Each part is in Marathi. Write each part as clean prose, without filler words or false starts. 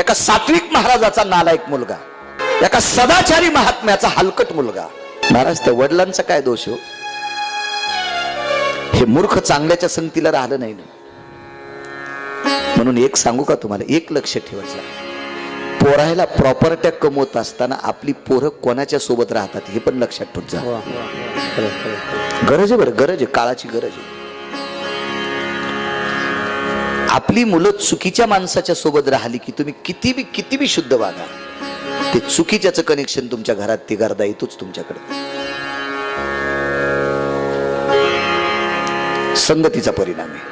एका सात्विक महाराजाचा नालायक मुलगा, एका सदाचारी महात्म्याचा हलकट मुलगा. महाराज त्या वडिलांचा काय दोष हो? हे मूर्ख चांगल्याच्या संगतीला राहिलं नाही ना. म्हणून एक सांगू का तुम्हाला, एक लक्ष ठेवायचं, पोरायला प्रॉपर्ट्या कमवत असताना आपली पोरं कोणाच्या सोबत राहतात हे पण लक्षात ठेवत जा. गरज आहे बरं, गरज आहे, काळाची गरज आहे. आपली मुलं चुकीच्या माणसाच्या सोबत राहिली की तुम्ही किती बी शुद्ध वागा, ते चुकीच्याचं कनेक्शन तुमच्या घरात ते गर्दा येतोच तुमच्याकडे. संगतीचा परिणाम आहे.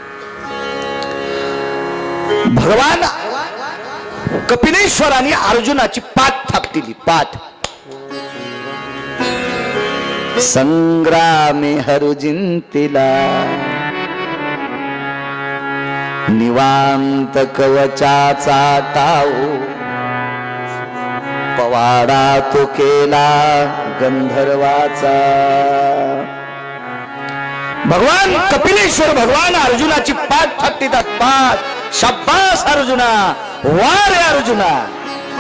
भगवान कपिलेश्वराने अर्जुनाची पाठ थापटिली. पाठ संग्रामे हरुजिंतिला निवांत कवचाचा टाऊ पवाडा तो केला गंधर्वाचा. भगवान कपिलेश्वर भगवान अर्जुनाची पाठ थापटितात. पाठ. शाबास अर्जुना, वा रे अर्जुना.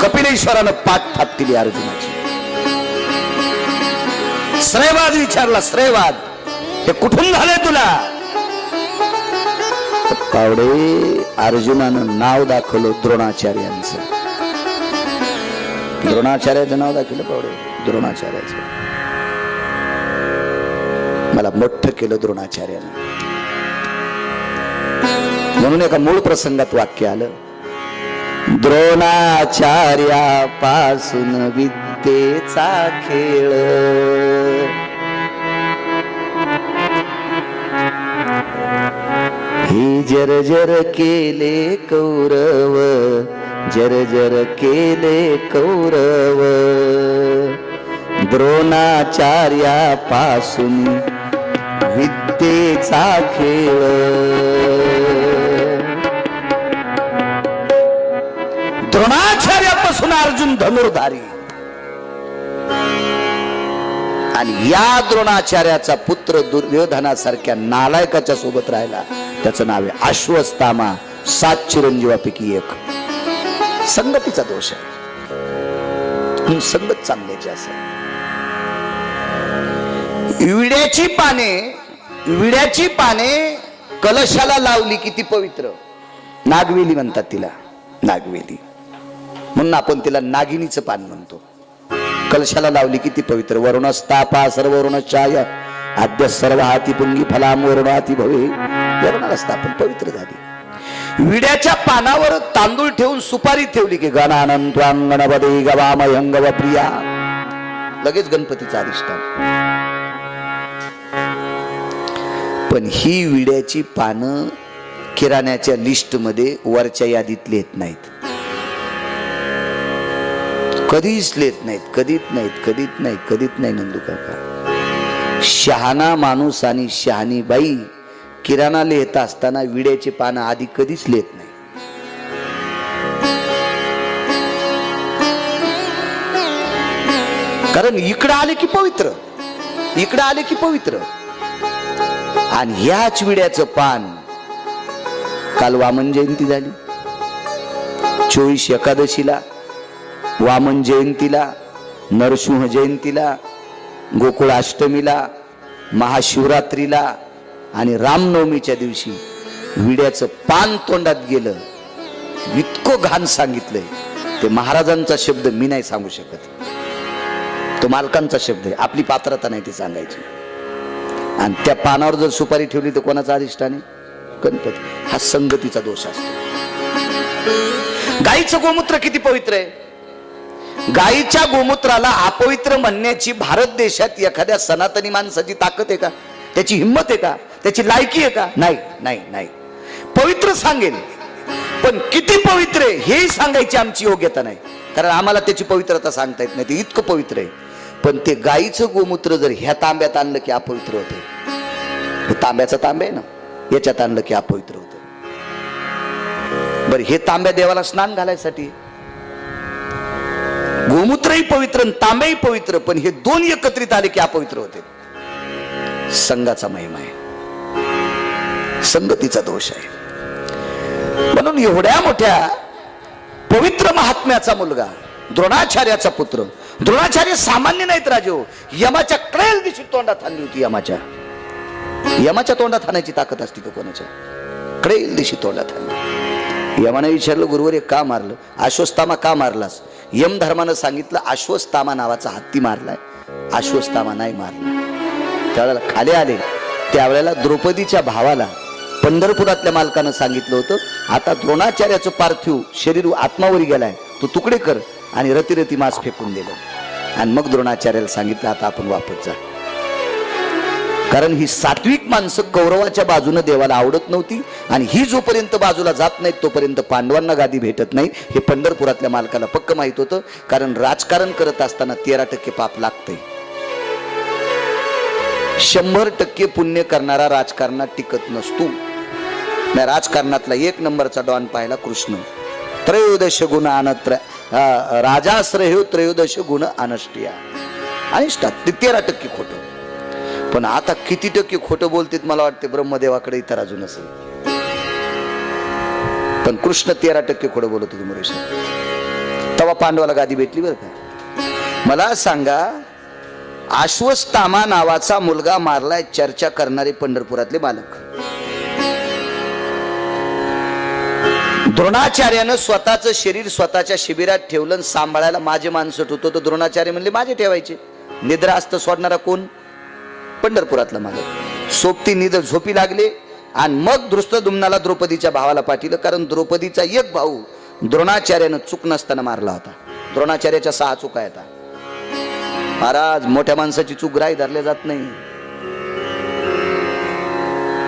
कपिलेश्वरानं पाठ थापटिली अर्जुनाची. श्रेयवाद विचारला. श्रेयवाद हे कुठून झाले तुला? पावडे अर्जुनानं नाव दाखवलं द्रोणाचार्यांचं. द्रोणाचार्याचं नाव दाखवलं पावडे. द्रोणाचार्याचं मला मोठं केलं द्रोणाचार्यानं. म्हणून एका मूळ प्रसंगात वाक्य आलं, द्रोणाचार्यापासून विद्येचा खेळ. ही जर्जर केले कौरव, जर्जर केले कौरव. द्रोणाचार्यापासून विद्येचा खेळ. द्रोणाचार्यापासून अर्जुन धनुर्धारी, आणि या द्रोणाचार्याचा पुत्र दुर्योधनासारख्या नालायकाच्या सोबत राहिला. त्याचं नाव आहे अश्वत्थामा. 7 चिरंजीवापैकी एक. संगतीचा दोष आहे. संगत चांगल्याची असेल. विड्याची पाने कलशाला लावली किती पवित्र. नागवेली म्हणतात तिला, नागवेली. म्हणून आपण तिला नागिनीचं पान म्हणतो. कलशाला लावली किती पवित्र. वरुणस्तापा सर्व वरुणश्चाय आद्य सर्व हाती पुंगी फलाम वरुणाती भवे. वरुणाला स्थापन पवित्र झाली. विड्याच्या पानावर तांदूळ ठेवून सुपारी ठेवली की गणानंत्वांगणपदे गवामयंगव प्रिया. लगेच गणपतीचा अधिष्ठान. पण ही विड्याची पानं किराण्याच्या लिस्ट मध्ये वरच्या यादीत लिहित नाहीत. कधीच लिहित नाहीत. कधीच नाही नंदू काका. शहाणा माणूस आणि शहाणी बाई किराणा लिहित असताना विड्याची पानं आधी कधीच लिहित नाही. कारण इकडे आले की पवित्र, इकडे आले की पवित्र. आणि ह्याच विड्याचं पान काल वामन जयंती झाली. 24 एकादशीला, वामन जयंतीला, नरसिंह जयंतीला, गोकुळाष्टमीला, महाशिवरात्रीला आणि रामनवमीच्या दिवशी विड्याचं पान तोंडात गेलं. इतकं घाण सांगितलंय. ते महाराजांचा शब्द मी नाही सांगू शकत, तो मालकांचा शब्द आहे. आपली पात्रता नाही ती सांगायची. आणि त्या पानावर जर सुपारी ठेवली तर कोणाचा अधिष्ठान आहे? गणपती. हा संगतीचा दोष असतो. गाईचं गोमूत्र किती पवित्र आहे. गाईच्या गोमूत्राला अपवित्र म्हणण्याची भारत देशात एखाद्या सनातनी माणसाची ताकद आहे का? त्याची हिंमत आहे का? त्याची लायकी आहे का? नाही नाही नाही. पवित्र सांगेल, पण किती पवित्र आहे हे सांगायची आमची योग्यता नाही. कारण आम्हाला त्याची पवित्रता सांगता येत नाही. ते इतकं पवित्र आहे. पण ते गाईचं गोमूत्र जर ह्या तांब्यात आणलं की अपवित्र होते. तांब्याचा तांब्या आहे ना, याच्यात आणलं की अपवित्र होते. बरं, हे तांब्या देवाला स्नान घालायसाठी. गोमूत्रही पवित्र आणि तांब्याही पवित्र, पण हे दोन एकत्रित आले की अपवित्र होते. संघाचा महिमा आहे, संगतीचा दोष आहे. म्हणून एवढ्या मोठ्या पवित्र महात्म्याचा मुलगा, द्रोणाचार्याचा पुत्र. द्रोणाचार्य सामान्य नाहीत राजे हो. यमाच्या कळेल दिवशी तोंडात आणली होती. यमाच्या तोंडात आणायची ताकद असते का कोणाच्या? कळेल दिवशी तोंडात आणली. यमाने विचारलं, गुरुवर हे का मारलं? अश्वत्थामा का मारलास? यम धर्मानं सांगितलं अश्वत्थामा नावाचा हत्ती मारलाय, अश्वत्थामा नाही मारला. त्यावेळेला खाली आले, त्यावेळेला द्रौपदीच्या भावाला पंढरपुरातल्या मालकानं सांगितलं होतं, आता द्रोणाचार्याचं पार्थिव शरीर आत्मावरी गेलाय, तो तुकडे कर, आणि रती मांस फेकून दिलं. आणि मग द्रोणाचार्याला सांगितलं, आता आपण वापस जा. कारण ही सात्विक माणसं कौरवाच्या बाजूने देवाला आवडत नव्हती, आणि ही जोपर्यंत बाजूला जात नाहीत तोपर्यंत पांडवांना गादी भेटत नाही हे पंढरपुरातल्या मालकाला पक्क माहित होतं. कारण राजकारण करत असताना 13% पाप लागतंय. 100% पुण्य करणारा राजकारणात टिकत नसतो. मी राजकारणातला 1 नंबरचा डॉन पाहिला, कृष्ण. 13 गुण आणत्र राजाश्रय 13 गुण अनष्टिया, अनिष्टात. ते 13% खोटं. पण आता किती टक्के खोटं बोलतेत मला वाटते ब्रह्मदेवाकडे इतर अजून असेल. पण कृष्ण 13% खोटं बोलत होते मुरेश. तेव्हा पांडवाला गादी भेटली बरं का. मला सांगा, अश्वत्थामा नावाचा मुलगा मारलाय चर्चा करणारे पंढरपुरातले बालक. द्रोणाचार्यानं स्वतःचं शरीर स्वतःच्या शिबिरात ठेवलं, सांभाळायला माझे माणसं होतो. तर द्रोणाचार्य म्हणले माझे ठेवायचे. निद्रा असतं सोडणारा कोण? पंढरपुरातला मालक. सोबती निद्र झोपी लागले, आणि मग धृष्टद्युम्नाला द्रौपदीच्या भावाला पाठवलं. कारण द्रौपदीचा एक भाऊ द्रोणाचार्यानं चूक नसताना मारला होता. द्रोणाचार्याच्या 6 चुका येतात. महाराज, मोठ्या माणसाची चूक ग्राही धरल्या जात नाही.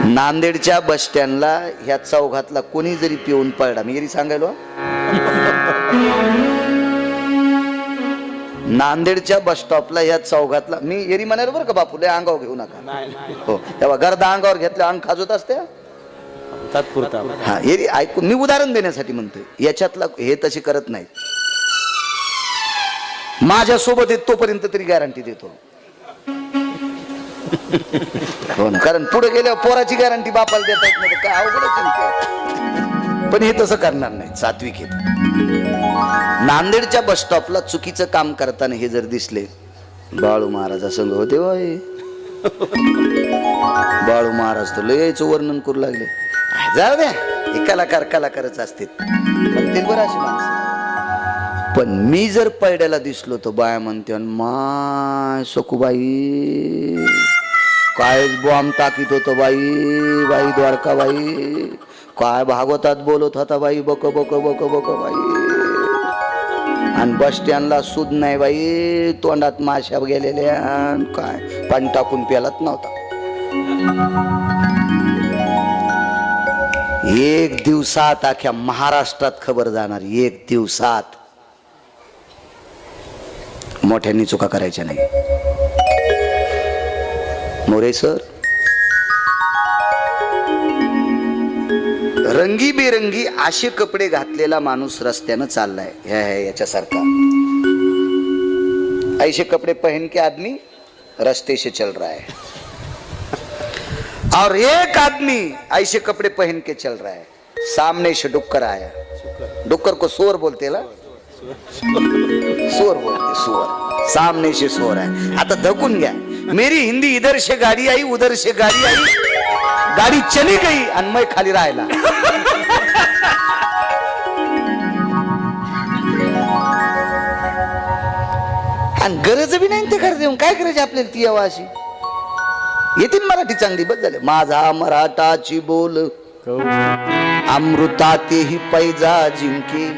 नांदेडच्या बस स्टँडला ह्या चौघातला कोणी जरी पिऊन पडला, मी जरी सांगायलो, नांदेडच्या बस स्टॉपला ह्या चौघातला, मी एरी म्हणाल बरं का बापू, लय अंगावर घेऊ नका. हो, तेव्हा गर्दा अंगावर घेतल्या अंग खाजवत असते तात्पुरता. हा, एरी ऐकून मी उदाहरण देण्यासाठी म्हणतोय. याच्यातला हे तसे करत नाहीत. माझ्या सोबत येत तोपर्यंत तरी गॅरंटी देतो. हो ना, कारण पुढे गेल्यावर पोराची गॅरंटी बापाला देता येत नाही, काय अवघडच. पण हे तसं करणार नाही, सात्विक येत. नांदेडच्या बस स्टॉपला चुकीचं काम करताना हे जर दिसले, बाळू महाराजा संघ होते बाई. बाळू महाराज तर लयचं वर्णन करू लागले. जाऊ द्या, हे कलाकारच असते म्हणतील बरं अशी माणसं. पण मी जर पैड्याला दिसलो तर बाया म्हणते, माय सखूबाई काय बॉम्ब टाकीत होतं बाई. बाई द्वारका बाई काय भागवतात बोलत होता बाई. बक बक बक बक बाई. आणि बस स्टँडला सुद नाही बाई, तोंडात माशा गेलेल्या, काय पाणी टाकून प्यालाच नव्हता. 1 दिवसात अख्या महाराष्ट्रात खबर जाणार. 1 दिवसात. मोठ्यांनी चुका करायच्या नाही. मोरे सर, रंगीबेरंगी असे कपडे घातलेला माणूस रस्त्यानं चाललाय याच्यासारखा. ऐसे कपडे पहन के आदमी रास्ते से चल रहा है, और एक आदमी ऐसे कपड़े पहन के चल रहा है. सामने से डुक्कर आया. डुक्कर को सुअर बोलते ना, सुअर बोलते, सुअर. सामने से सुअर है. आता धकून घ्या. मेरी हिंदी इधर से गाड़ी आई, उधर से गाड़ी आई, गाड़ी चली गई आणि मैं खाली राहिला. आणि गरज बी नाही ते घर देऊन काय करायचे आपल्याला ती यावं अशी. येतील मराठी चांगली, बस झाले. माझा मराठाची बोल अमृता तेही पैजा जिंके,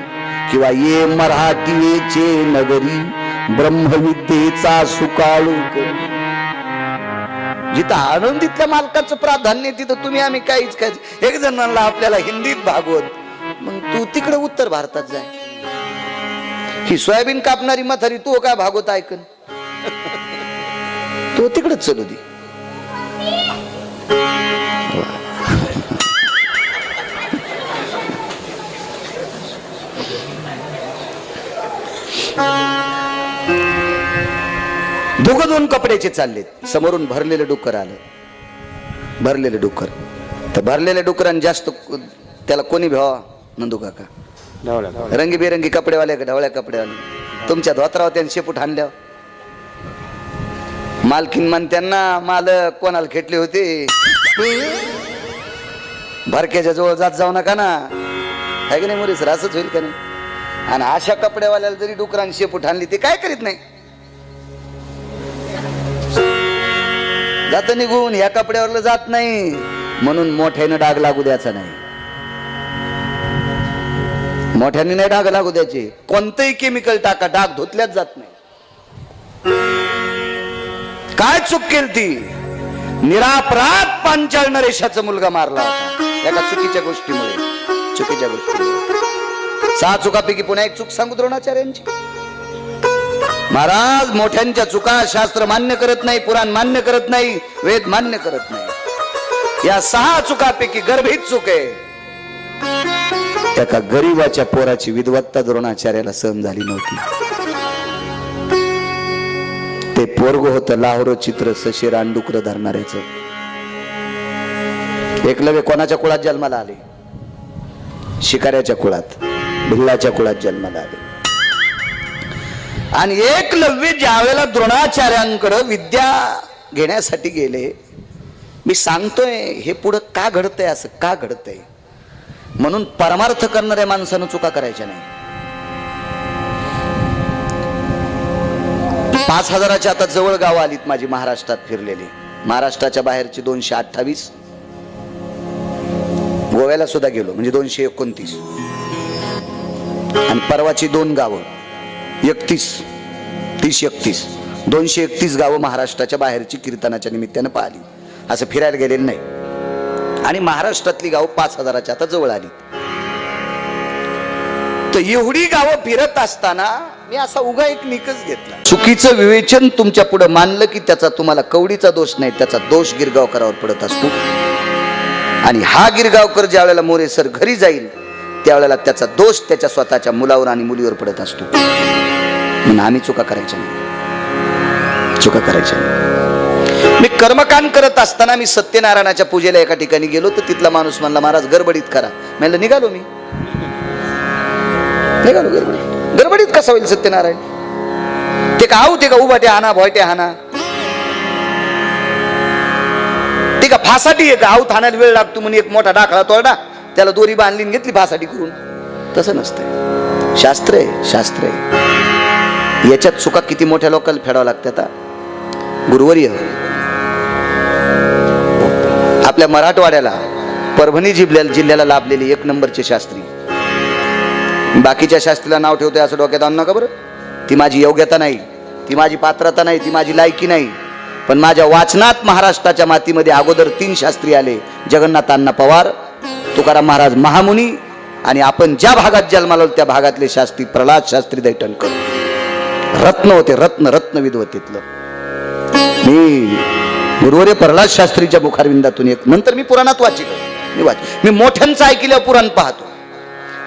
किंवा ये मराठीचे नगरी ब्रह्मविद्येचा सुकाळू. जिथं आनंदीतल्या मालकाचं प्राधान्य तिथं तुम्ही आम्ही काहीच काय. एक जण म्हणला आपल्याला हिंदीत भागवत, मग तू तिकडे उत्तर भारतात जाय. ही सोयाबीन कापणारी म्हातारी तू काय भागवत ऐकन, तो तिकडेच चलू दे. दोघं 2 कपड्याचे चाललेत. समोरून भरलेलं डुक्कर आलं. भरलेलं डुक्कर. तर भरलेल्या डुकरांनी जास्त त्याला कोणी भ्यावा? नंदू काका. रंगीबेरंगी कपडेवाले ढवळ्या कपडेवाले तुमच्या धोत्रावर त्यांनी शेपूट हाणल्या. मालकीन म्हण त्यांना मालक कोणाला खेटले होते, भरक्याच्या जवळ जात जाऊ नका ना, आहे की नाही मोरी सर? असंच होईल का नाही? आणि अशा कपड्यावाल्याला जरी डुकरांनी शेपूट हाणली ते काय करीत नाही, जात निघून. ह्या कपड्यावरला जात नाही म्हणून मोठ्याने डाग लागू द्यायचा नाही, मोठ्याने नाही डाग लागू द्यायचे. कोणतंही केमिकल टाका, डाग धुतल्याच जात नाही. काय चूक केली ती? निरापराध पांचाळ नरेशाचा मुलगा मारला होता एका चुकीच्या गोष्टीमुळे, चुकीच्या गोष्टीमुळे. 6 चुकापैकी पुन्हा एक चूक सांगू द्रोणाचार्यांची. महाराज मोठ्यांच्या चुका शास्त्र मान्य करत नाही, पुराण मान्य करत नाही, वेद मान्य करत नाही. या 6 चुकापैकी गर्भित चूक आहे. एका गरीबाच्या पोराची विद्वत्ता द्रोणाचार्याला सहन झाली नव्हती. ते पोरग होतं लाहोर चित्र सशे रानडुकर धरणाऱ्याच. एकलव्य कोणाच्या कुळात जन्माला आले? शिकाऱ्याच्या कुळात, भिल्लाच्या कुळात जन्माला आले. आणि एकलव्य ज्यावेळेला द्रोणाचार्यांकडे विद्या घेण्यासाठी गेले, मी सांगतोय हे पुढं का घडतंय, असं का घडतंय म्हणून परमार्थ करणाऱ्या माणसानं चुका करायच्या नाही. 5000च्या आता जवळ गावं आलीत माझी महाराष्ट्रात फिरलेली. महाराष्ट्राच्या बाहेरची 228, गोव्याला सुद्धा गेलो म्हणजे 229, आणि परवाची 2 गावं 31 231 गावं महाराष्ट्राच्या बाहेरची कीर्तनाच्या निमित्तानं पाहिली. असं फिरायला गेलेलं नाही. आणि महाराष्ट्रातली गावं 5000च्या आता जवळ आली. तर एवढी गावं फिरत असताना मी असा उगा एक निकष घेतला. चुकीचं विवेचन तुमच्या पुढे मानलं की त्याचा तुम्हाला कवडीचा दोष नाही, त्याचा दोष गिरगावकरावर पडत असतो. आणि हा गिरगावकर ज्या वेळेला मोरे सर घरी जाईल त्यावेळेला त्याचा दोष त्याच्या स्वतःच्या मुलावर आणि मुलीवर पडत असतो. म्हणून आम्ही चुका करायच्या नाही, चुका करायच्या नाही. मी कर्मकांड करत असताना मी सत्यनारायणाच्या पूजेला एका ठिकाणी गेलो, तर तिथला माणूस म्हणला महाराज गडबडीत करा. म्हणलं निघालो, मी निघालो गडबडीत कसा होईल सत्यनारायण? ते का आऊ, ते का उभाटे हाना भोयटे हाना, ते का फासाठी आहे का? आऊ थाण्याला वेळ लागतो म्हणून एक मोठा डाकळा तोडा, त्याला दोरी बांधली घेतली फासाठी करून. तसं नसतंय. शास्त्र आहे, शास्त्र आहे. याच्यात चुका किती मोठ्या लोकांना फेडावं लागतात. गुरुवर्य आपल्या मराठवाड्याला, परभणी जिल्ह्याला लाभलेली 1 नंबरचे शास्त्री. बाकीच्या शास्त्रीला नाव ठेवतोय असं डोक्यात आणू नका बरं. ती माझी योग्यता नाही, ती माझी पात्रता नाही, ती माझी लायकी नाही. पण माझ्या वाचनात महाराष्ट्राच्या मातीमध्ये अगोदर 3 शास्त्री आले. जगन्नाथ अण्णा पवार, तुकाराम महाराज महामुनी, आणि आपण ज्या भागात जन्मालो त्या भागातले शास्त्री प्रल्हाद शास्त्री दैठणकर. रत्न होते, रत्न विद्वतेतलं. मी गुरुवर्य प्रल्हाद शास्त्रीच्या मुखारविंदातून एक, नंतर मी पुराणात वाचिलं, मी मोठ्यांचं ऐकल्यावर पुराण पाहतो.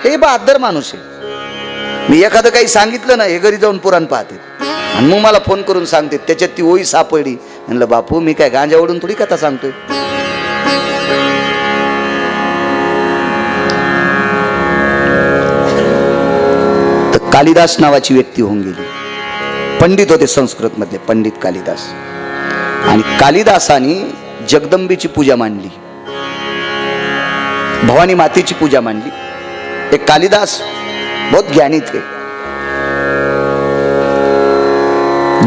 हे बहादर माणूस आहे. मी एखादं काही सांगितलं ना, हे घरी जाऊन पुराण पाहते आणि मग मला फोन करून सांगते त्याच्यात ती ओळी सापडली. म्हणलं बापू मी काय गांजा ओढून थोडी कथा सांगतोय. तर कालिदास नावाची व्यक्ती होऊन गेली. पंडित होते संस्कृत मध्ये, पंडित कालिदास. आणि कालिदासानी जगदंबेची पूजा मांडली, भवानी मातेची पूजा मांडली. एक कालिदास बहुत ज्ञानी थे.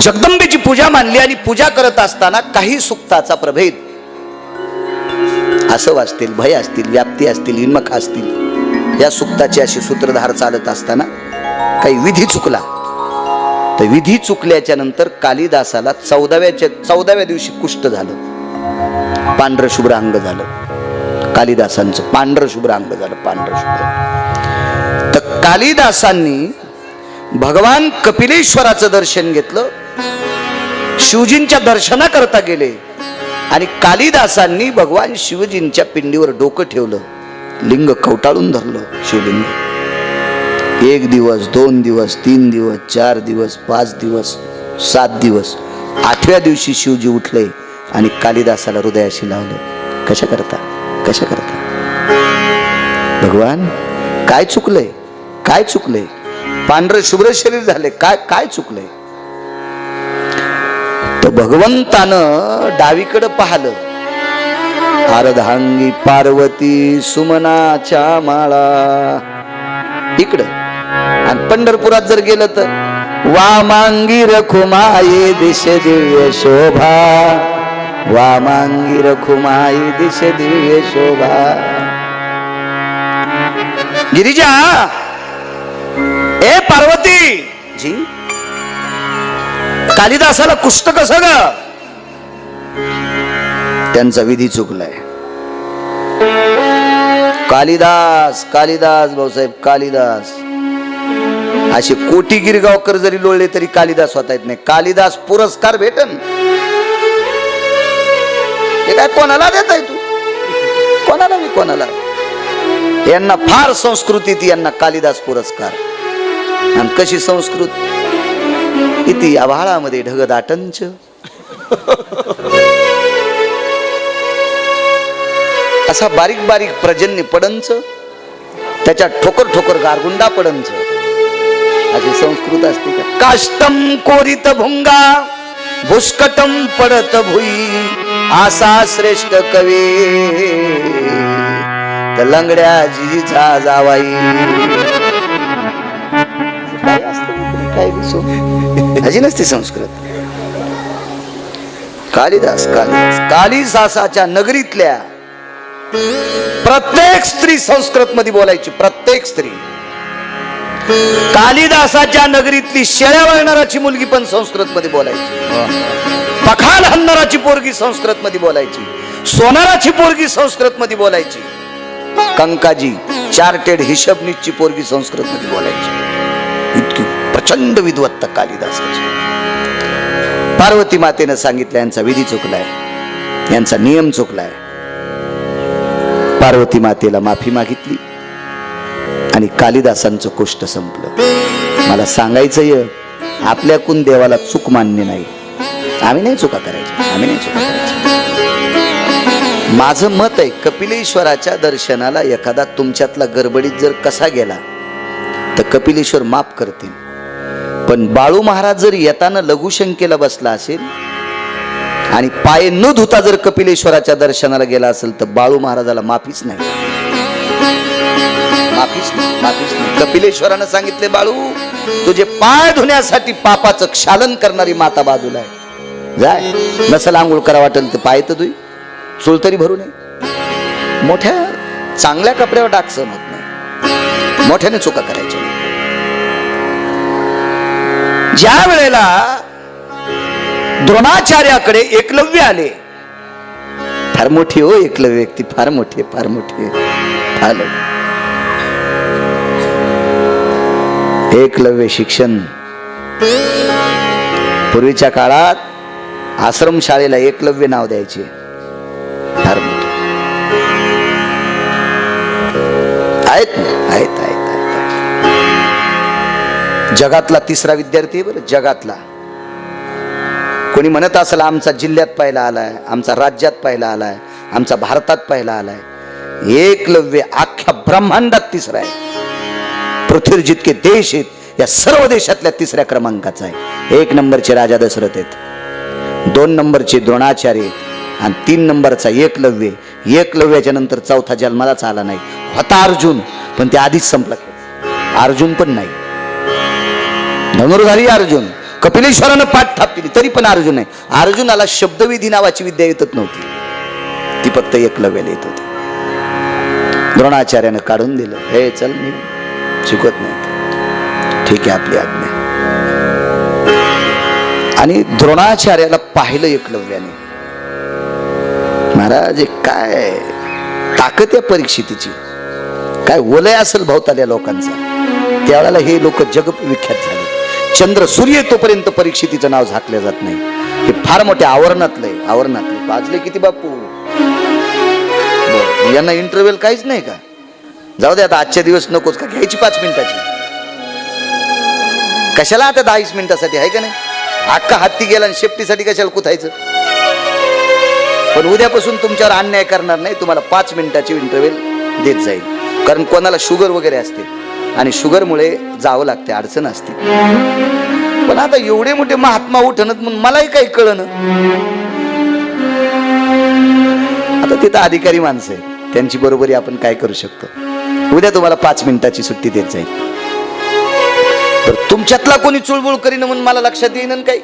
जगदंबेची पूजा मानली आणि पूजा करत असताना काही सुक्ताचा प्रभेद, असव असतील, भय असतील, व्याप्ती असतील, इन्मख असतील, या सुक्ताची अशी सूत्रधार चालत असताना काही विधी चुकला. तर विधी चुकल्याच्या नंतर कालिदासाला 14व्या दिवशी कुष्ठ झालं, पांढर शुभ्र अंग झालं. कालिदासांचं पांढर शुभ्र अंग झालं, पांढर शुभ्र. तर कालिदासांनी भगवान कपिलेश्वराचं दर्शन घेतलं, शिवजींच्या दर्शनाकरता गेले आणि कालिदासांनी भगवान शिवजींच्या पिंडीवर डोकं ठेवलं, लिंग कवटाळून धरलं. शिवलिंग 1 दिवस, 2 दिवस, 3 दिवस, 4 दिवस, 5 दिवस, 7 दिवस, 8व्या दिवशी शिवजी उठले आणि कालिदासाला हृदयाशी लावलं. कशा करता भगवान काय चुकलंय, काय चुकलंय? पांढरं शुभ्र शरीर झाले, काय काय चुकलंय? तो भगवंतानं डावीकडे पाहिलं, अर्धांगी पार्वती सुमनाच्या माळा इकडं. आणि पंढरपुरात जर गेलं तर वामांगी रखुमाई दिश दिव्य शोभा, वामांगी रखुमाई दिश दिव्य शोभा. गिरिजा, ए पार्वती जी, कालिदासाला कुष्ट कसं ग? त्यांचा विधी चुकलाय. कालिदास, कालिदास भाऊसाहेब, कालिदास. असे कोटी गिरगावकर जरी लोळले तरी कालिदास होता येत नाही. कालिदास पुरस्कार भेटन हे काय कोणाला देत आहे तू? कोणाला मी कोणाला? यांना फार संस्कृती ती, यांना कालिदास पुरस्कार. आणि कशी संस्कृत? किती आभाळामध्ये ढगदाटंच, असा बारीक बारीक पर्जन्य पडंच, त्याच्यात ठोकर ठोकर गारगुंडा पडंच. अशी संस्कृत असते का? काष्टम कोरित भुंगा भुस्कटम पडत भुई, आसा श्रेष्ठ कवी तर लंगड्या जीचा जावाई. काय असतं काय दिसो अशी नसते संस्कृत. कालिदास, कालिदास, कालिदासाच्या नगरीतल्या प्रत्येक स्त्री संस्कृत मध्ये बोलायची. प्रत्येक स्त्री. कालिदासाच्या नगरीतली शेळ्या वळणाराची मुलगी पण संस्कृत मध्ये बोलायची. पखाल हन्नाराची पोरगी संस्कृत मध्ये बोलायची. सोनाराची पोरगी संस्कृत मध्ये बोलायची. कंकाजी चार्टेड हिशोबनीची पोरगी संस्कृत मध्ये बोलायची. इतकी प्रचंड विद्वत्ता कालिदासाची. पार्वती मातेनं सांगितलं यांचा विधी चुकलाय, यांचा नियम चुकलाय. पार्वती मातेला माफी मागितली आणि कालिदासांचं कुष्ट संपलं. मला सांगायचंय, आपल्याकडून देवाला चूक मान्य नाही. आम्ही नाही चुका करायच्या, आम्ही नाही चुका करायच्या. माझं मत आहे, कपिलेश्वराच्या दर्शनाला एखादा तुमच्यातला गडबडीत जर कसा गेला तर कपिलेश्वर माफ करतील. पण बाळू महाराज जर येताना लघुशंकेला बसला असेल आणि पाय न धुता जर कपिलेश्वराच्या दर्शनाला गेला असेल तर बाळू महाराजाला माफीच नाही, माफीच नाही, माफीच नाही. कपिलेश्वरानं सांगितले, बाळू तुझे पाय धुण्यासाठी पापाचं क्षालन करणारी माता बाजूला आहे. जाय, नसल आंघोळ करा वाटेल तर पाय तर धुई, चूल तरी भरू नये. मोठ्या चांगल्या कपड्यावर डाग सहन होत नाही. मोठ्याने चुका करायच्या. ज्या वेळेला द्रोणाचार्याकडे एकलव्य आले, फार मोठी हो एकलव्य व्यक्ती, फार मोठी, फार मोठी, फार. एकलव्य शिक्षण पूर्वीच्या काळात आश्रमशाळेला एकलव्य नाव द्यायचे. फार मोठे आहेत, आहेत, आहेत. जगातला तिसरा विद्यार्थी बरं, जगातला. कोणी म्हणत असेल आमचा जिल्ह्यात पहिला आलाय, आमचा राज्यात पहिला आलाय, आमचा भारतात पहिला आलाय. एकलव्य अख्ख्या ब्रह्मांडात तिसरा आहे. पृथ्वीवर जितके देश आहेत या सर्व देशातल्या तिसऱ्या क्रमांकाचा आहे. 1 नंबरचे राजा दशरथ आहेत, 2 नंबरचे द्रोणाचार्य आहेत आणि 3 नंबरचा एकलव्य. एकलव्याच्या नंतर चौथा जन्मालाच आला नाही. होता अर्जुन, पण ते आधीच संपला. अर्जुन पण नाही, धनुर्धारी अर्जुन. कपिलेश्वरानं पाठ थापली तरी पण अर्जुन नाही. अर्जुनाला शब्दविधी नावाची विद्या येतच नव्हती, ती फक्त एकलव्याला येत होती. द्रोणाचार्यानं काढून दिलं, हे चल मी शिकवत नाही, ठीक आहे आपली आज्ञा. आणि द्रोणाचार्याला पाहिलं एकलव्याने. महाराज काय ताकद आहे परीक्षितीची, काय वलय असेल भोवताल्या लोकांचा. त्यावेळेला हे लोक जगविख्यात झाले. चंद्र सूर्य तोपर्यंत परीक्षितीचं नाव झाकलं जात नाही. हे फार मोठे आवरणातलंय, आवरणातले. वाजले किती बापू? यांना इंटरव्ह्यू काहीच नाही का? जाऊ दे आता, आजच्या दिवस नकोच का? घ्यायची 5 मिनिटाची, कशाला आता 10 मिनिटासाठी आहे का नाही? अख्खा हत्ती गेला आणि शेपटीसाठी कशाला कुथायचं? पण उद्यापासून तुमच्यावर अन्याय करणार नाही, तुम्हाला 5 मिनिटाची इंटरव्ह्यू देत जाईल. कारण कोणाला शुगर वगैरे असते, आणि शुगरमुळे जावं लागते, अडचण असते. पण आता एवढे मोठे महात्मा उठणत म्हणून मलाही काही कळलं. आता तिथं अधिकारी माणसं आहेत, त्यांची बरोबरी आपण काय करू शकतो. उद्या तुम्हाला 5 मिनिटाची सुट्टी देत जाईल. तर तुमच्यातला कोणी चुळबुळ करीन म्हणून मला लक्षात येईन काही.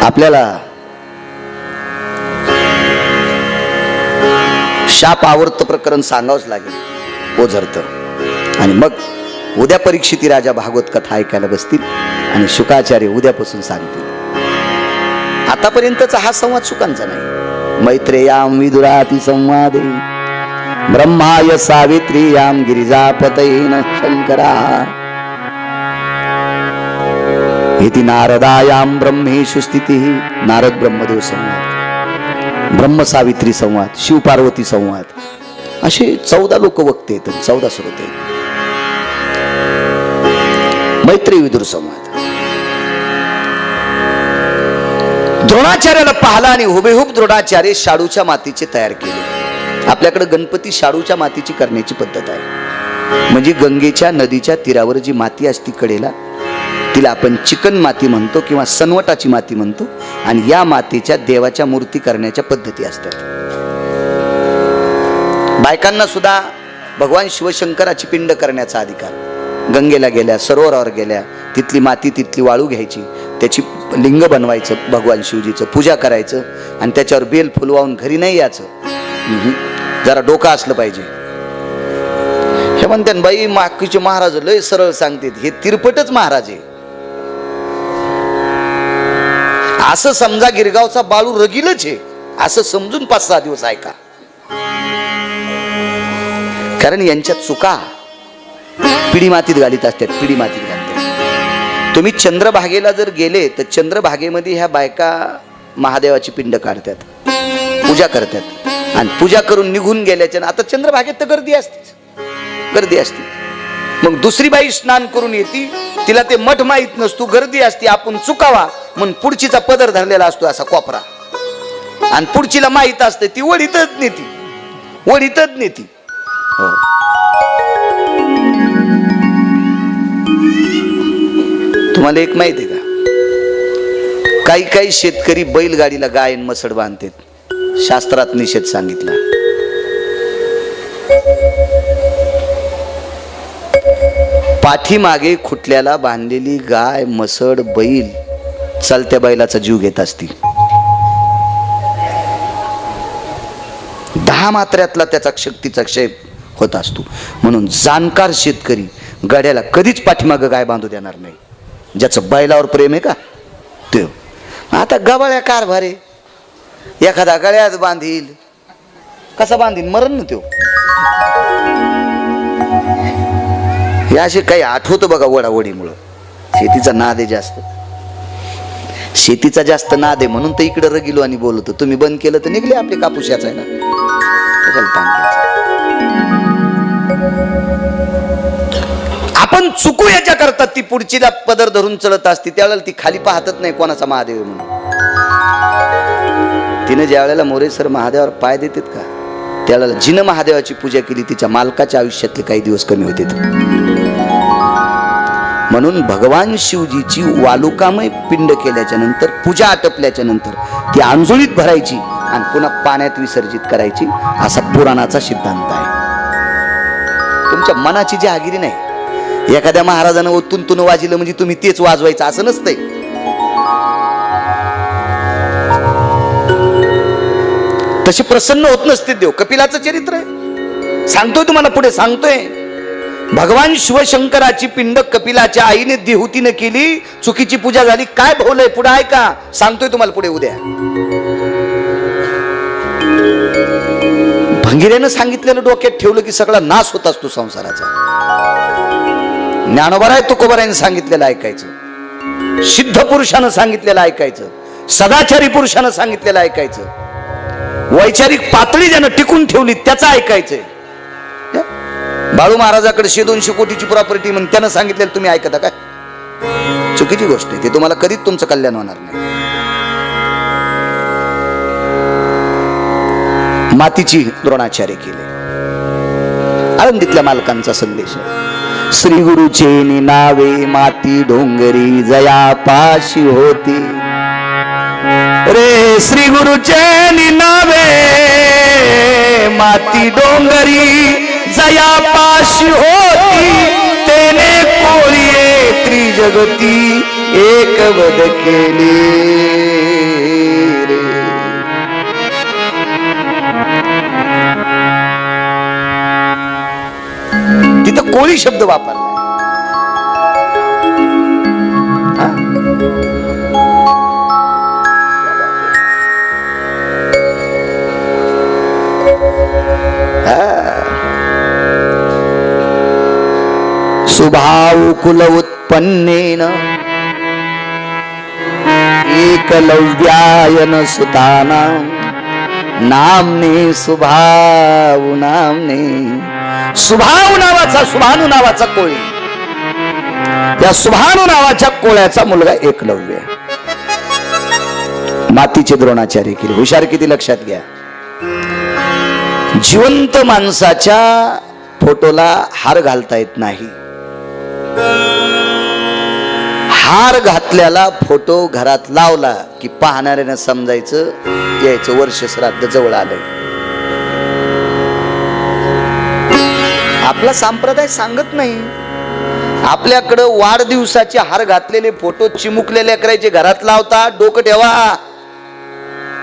आपल्याला शाप आवर्त प्रकरण सांगावंच लागेल ओझरत. आणि मग उद्या परीक्षिती राजा भागवत कथा ऐकायला बसतील आणि शुकाचार्य उद्यापासून सांगतील. आतापर्यंतचा हा संवाद शुकांचा नाही. मैत्रेयाम विदुराती संवादे ब्रह्माय सावित्रीयाम गिरिजापतयेन शंकरा इति नारदायाम ब्रह्मेषु स्थितिः. नारद ब्रह्मदेव संवाद, ब्रह्म सावित्री संवाद, शिव पार्वती संवाद, असे 14 लोक वक्ते आहेत, 14 श्रोते आहेत. मैत्री विदुर संवाद. द्रोणाचार्याला पाहला आणि हुबेहूब द्रोणाचार्य शाडूच्या मातीचे तयार केले. आपल्याकडे गणपती शाडूच्या मातीची करण्याची पद्धत आहे. म्हणजे गंगेच्या नदीच्या तीरावर जी माती असती कडेला, तिला आपण चिकन माती म्हणतो किंवा सनवटाची माती म्हणतो. आणि या मातीच्या देवाच्या मूर्ती करण्याच्या पद्धती असतात. बायकांना सुद्धा भगवान शिवशंकराची पिंड करण्याचा अधिकार. गंगेला गेल्या, सरोवरावर गेल्या, तिथली माती तिथली वाळू घ्यायची, त्याची लिंग बनवायचं, भगवान शिवजीचं पूजा करायचं आणि त्याच्यावर बेल फुलवावून घरी नाही यायचं. जरा डोकं असलं पाहिजे. हे म्हणते बाई माकीचे महाराज लय सरळ सांगतात, हे तिरपटच महाराज आहे. असं समजा गिरगावचा बाळू रगीलच आहे असं समजून 5-6 दिवस ऐका. कारण यांच्या चुका पिढी मातीत घालीत असतात, पिढी मातीत घालतात. तुम्ही चंद्रभागेला जर गेले तर चंद्रभागेमध्ये ह्या बायका महादेवाची पिंड काढतात, पूजा करतात आणि पूजा करून निघून गेल्याच्या आता चंद्रभागेत तर गर्दी असतेच, गर्दी असते. मग दुसरी बाई स्नान करून येते, तिला ते मठ माहीत नसतो, गर्दी असते, आपण चुकावा म्हणून पुढचीचा पदर धरलेला असतो असा कोपरा, आणि पुढचीला माहीत असते, ती वडीतच नेती, वडीतच नेती. हो. तुम्हाला एक माहिती आहे का, काही काही शेतकरी बैलगाडीला गाय आणि मसड बांधतात. शास्त्रात निषेध सांगितला. पाठीमागे खुटल्याला बांधलेली गाय, मसड, बैल चालत्या बैलाचा जीव घेत असतील. 10 मात्र्यातला त्याचा शक्तीचा क्षय होत असतो. म्हणून जाणकार शेतकरी गाड्याला कधीच पाठीमागे गाय बांधू देणार नाही. ज्याचं बैलावर प्रेम आहे का ते. आता गबाळ्या कारभार आहे, एखादा गळ्यात बांधील, कसा बांधील मरण ना त्यो. हे असे काही आठवतं बघा वडावडीमुळं. शेतीचा नाद आहे जास्त, शेतीचा जास्त नाद आहे म्हणून तर इकडे रगिलो आणि बोलतो. तुम्ही बंद केलं तर निघले आपले कापूस याचायला. आपण चुकू याच्या करतात. ती पुढचीला पदर धरून चलत असते, त्यावेळेला ती खाली पाहतच नाही कोणाचा महादेव म्हणून. तिने ज्या वेळेला मोरेसर महादेवावर पाय देतात का, त्यावेळेला जिनं महादेवाची पूजा केली तिच्या मालकाच्या आयुष्यातले काही दिवस कमी होते. म्हणून भगवान शिवजीची वालुकामय पिंड केल्याच्या नंतर, पूजा आटपल्याच्या नंतर ती अंजुळीत भरायची आणि पुन्हा पाण्यात विसर्जित करायची, असा पुराणाचा सिद्धांत आहे. तुमच्या मनाची जहागिरी नाही. एखाद्या महाराजानं ओतून तुन वाजलं म्हणजे तुम्ही तेच वाजवायचं असं नसतंय. तसे प्रसन्न होत नसते देव. कपिलाचं चरित्र आहे, सांगतोय तुम्हाला पुढे सांगतोय. भगवान शिवशंकराची पिंड कपिलाच्या आईने देहुतीने केली, चुकीची पूजा झाली, काय भोवलंय पुढे ऐका, सांगतोय तुम्हाला पुढे उद्या. भंगिरेनं सांगितलेलं डोक्यात ठेवलं की सगळा नाश होत असतो संसाराचा. ज्ञानोबराय तुकोबरायने सांगितलेलं ऐकायचं, सिद्ध पुरुषानं सांगितलेलं ऐकायचं, सदाचारी पुरुषानं सांगितलेलं ऐकायचं, वैचारिक पातळी ज्यानं टिकून ठेवली त्याचं ऐकायचंय. बाळू महाराजाकडे 100-200 कोटीची प्रॉपर्टी म्हणून त्यानं सांगितलेलं तुम्ही ऐकता काय? चुकीची गोष्ट आहे. ते तुम्हाला कधीच तुमचं कल्याण होणार नाही. मातीची द्रोणाचार्य केले. आळंदीतल्या मालकांचा संदेश आहे. श्री गुरुचे नावे माती डोंगरी जया पाशी होती रे. श्री गुरुचे नावे माती डोंगरी जया पाशी होती. तेने कोळीये त्रिजगती एक वद केली रे. तिथं कोळी शब्द वापरला. सुभाव कुल उत्पन्नेन एकलव्यायन सुताना नामने सुभाव नामने. सुभाव नावाचा सुभानु नावाचा कोळी, या सुभानु नावाच्या कोळ्याचा मुलगा एकलव्य. मातीचे द्रोणाचार्य केले. हुशार किती लक्षात घ्या. जिवंत माणसाच्या फोटोला हार घालता येत नाही. हार घातल्याला फोटो घरात लावला की पाहणाऱ्याने समजायचं यायचं वर्ष श्राद्ध जवळ आलंय. आपला संप्रदाय सांगत नाही. आपल्याकडं वाढदिवसाचे हार घातलेले फोटो चिमुकलेल्या करायचे घरात लावता. डोकं ठेवा.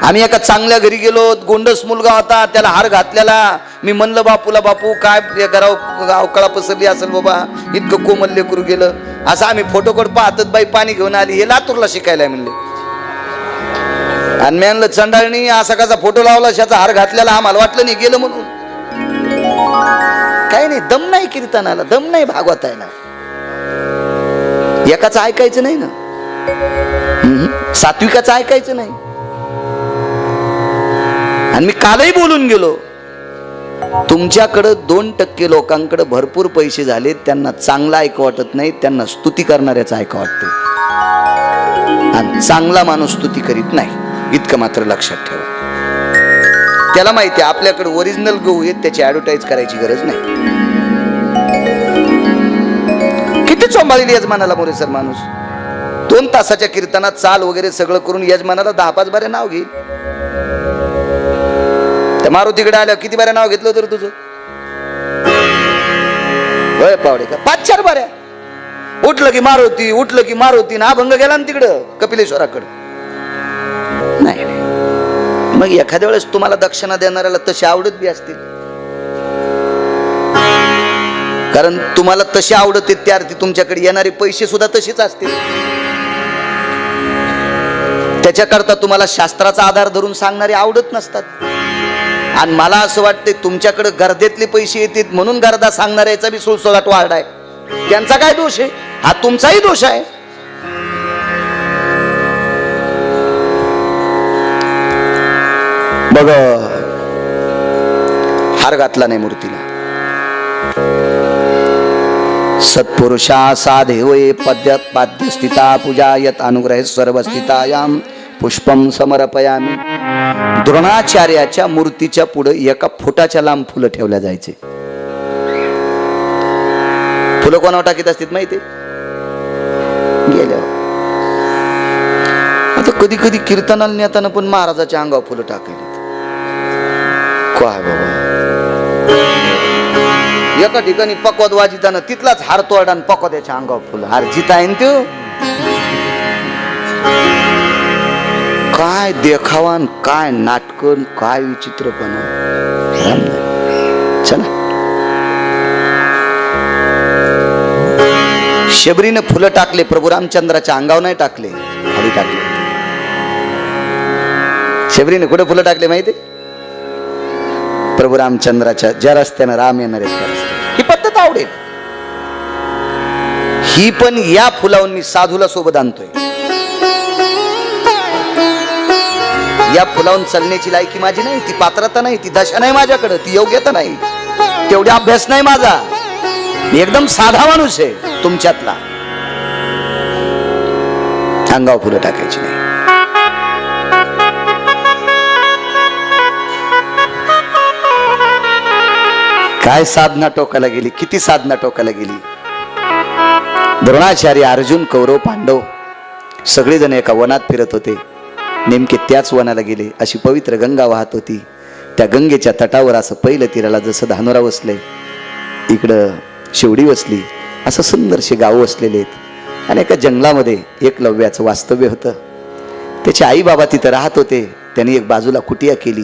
आम्ही एका चांगल्या घरी गेलो, गोंडस मुलगा होता, त्याला हार घातलेला. मी म्हणलं बापूला, बापू काय गावकळा पसरली असेल बाबा, इतकं कोमल लेकरू गेलं. असं आम्ही फोटोकडे पाहतात. बाई पाणी घेऊन आली, हे लातूरला शिकायला म्हणले. आणि मी म्हणलं चंडाळणी असा कसा फोटो लावला, त्याचा हार घातलेला, आम्हाला वाटलं नाही गेलं म्हणून. काही नाही, दम नाही कीर्तनाला, दम नाही भागवतायला. एकाचं ऐकायचं नाही ना, सात्विकाचं ऐकायचं नाही. आणि मी कालही बोलून गेलो, तुमच्याकडं 2% लोकांकडे भरपूर पैसे झाले, त्यांना चांगलं ऐकू वाटत नाही, त्यांना स्तुती करणाऱ्याचं ऐकू वाटते. आणि चांगला माणूस स्तुती करीत नाही, इतकं मात्र लक्षात ठेवा. त्याला माहिती आहे आपल्याकडे ओरिजिनल गहू आहेत, त्याची ऍडव्हर्टाईज करायची गरज नाही. किती चोंबाळली यजमानाला मोरे सर माणूस. 2 तासाच्या कीर्तनात चाल वगैरे सगळं करून यजमानाला 10-5 बारे नाव घेईल. त्या मारुतीकडे आल्या किती बाऱ्या नाव घेतलं तर तुझं होय पावडे का 5-4 बाऱ्या. उठलं की मारुती, उठलं की मारुती. ना भंग गेला ना तिकडं कपिलेश्वराकडं. नाही मग एखाद्या वेळेस तुम्हाला दक्षिणा देणाऱ्याला तशी आवडत बी असते, कारण तुम्हाला तशी आवडत आहे त्या अर्थी तुमच्याकडे येणारे पैसे सुद्धा तसेच असतील. त्याच्याकरता तुम्हाला शास्त्राचा आधार धरून सांगणारे आवडत नसतात. आणि मला असं वाटतं तुमच्याकडे गर्देतले पैसे येतात म्हणून गर्दा सांगणाऱ्याचा बी सुळसुळाट वाढ आहे. त्यांचा काय दोष आहे? हा तुमचाही दोष आहे. बघ, हार घातला नाही मूर्तीला. सत्पुरुषा साधेवये पाद्य स्थिता पूजा यत अनुग्रह सर्वस्थितायाम पुष्पम समर्पयामी. द्रोणाचार्याच्या मूर्तीच्या पुढे एका फुटाच्या लांब फुलं ठेवल्या जायचे. फुलं कोणावर टाकीत असतात माहिती गेल्यावर. आता कधी कधी कीर्तनाला नेताना पण महाराजाच्या अंगावर फुलं टाकायला. काय बाबा, एका ठिकाणी पकवाद वाजिताना तिथलाच हार तोडा आणि पकवाद्याच्या अंगावर फुलं. हार जिता आहे तो काय देखावा, काय नाटकं, काय विचित्रपणा. चला, शबरीने फुलं टाकले, प्रभू रामचंद्राच्या अंगावर नाही टाकले, खाली टाकले. शबरीने कुठे फुलं टाकले माहिती? प्रभू रामचंद्राच्या ज्या रस्त्यानं राम येणार आहेत त्या रस्त्याने. ही पद्धत आवडेल. ही पण या फुलावून मी साधूला सोबत आणतोय. या फुलावून चालण्याची लायकी माझी नाही, ती पात्रता नाही, ती दशा नाही माझ्याकडे, ती योग्यता नाही, तेवढा अभ्यास नाही माझा. मी एकदम साधा माणूस आहे तुमच्यातला. अंगावर फुलं टाकायची नाही. काय साधना टोकाला गेली, किती साधना टोकाला गेली. द्रोणाचार्य, अर्जुन, कौरव, पांडव सगळेजण एका वनात फिरत होते. नेमके त्याच वनाला गेले. अशी पवित्र गंगा वाहत होती. त्या गंगेच्या तटावर असं पहिलं तीराला जसं धानोरा वसले, इकडं शिवडी वसली, असं सुंदरसे गाव वसलेले आहेत. आणि एका जंगलामध्ये एकलव्याचं वास्तव्य होतं. त्याचे आई बाबा तिथं राहत होते. त्यांनी एक बाजूला कुटिया केली.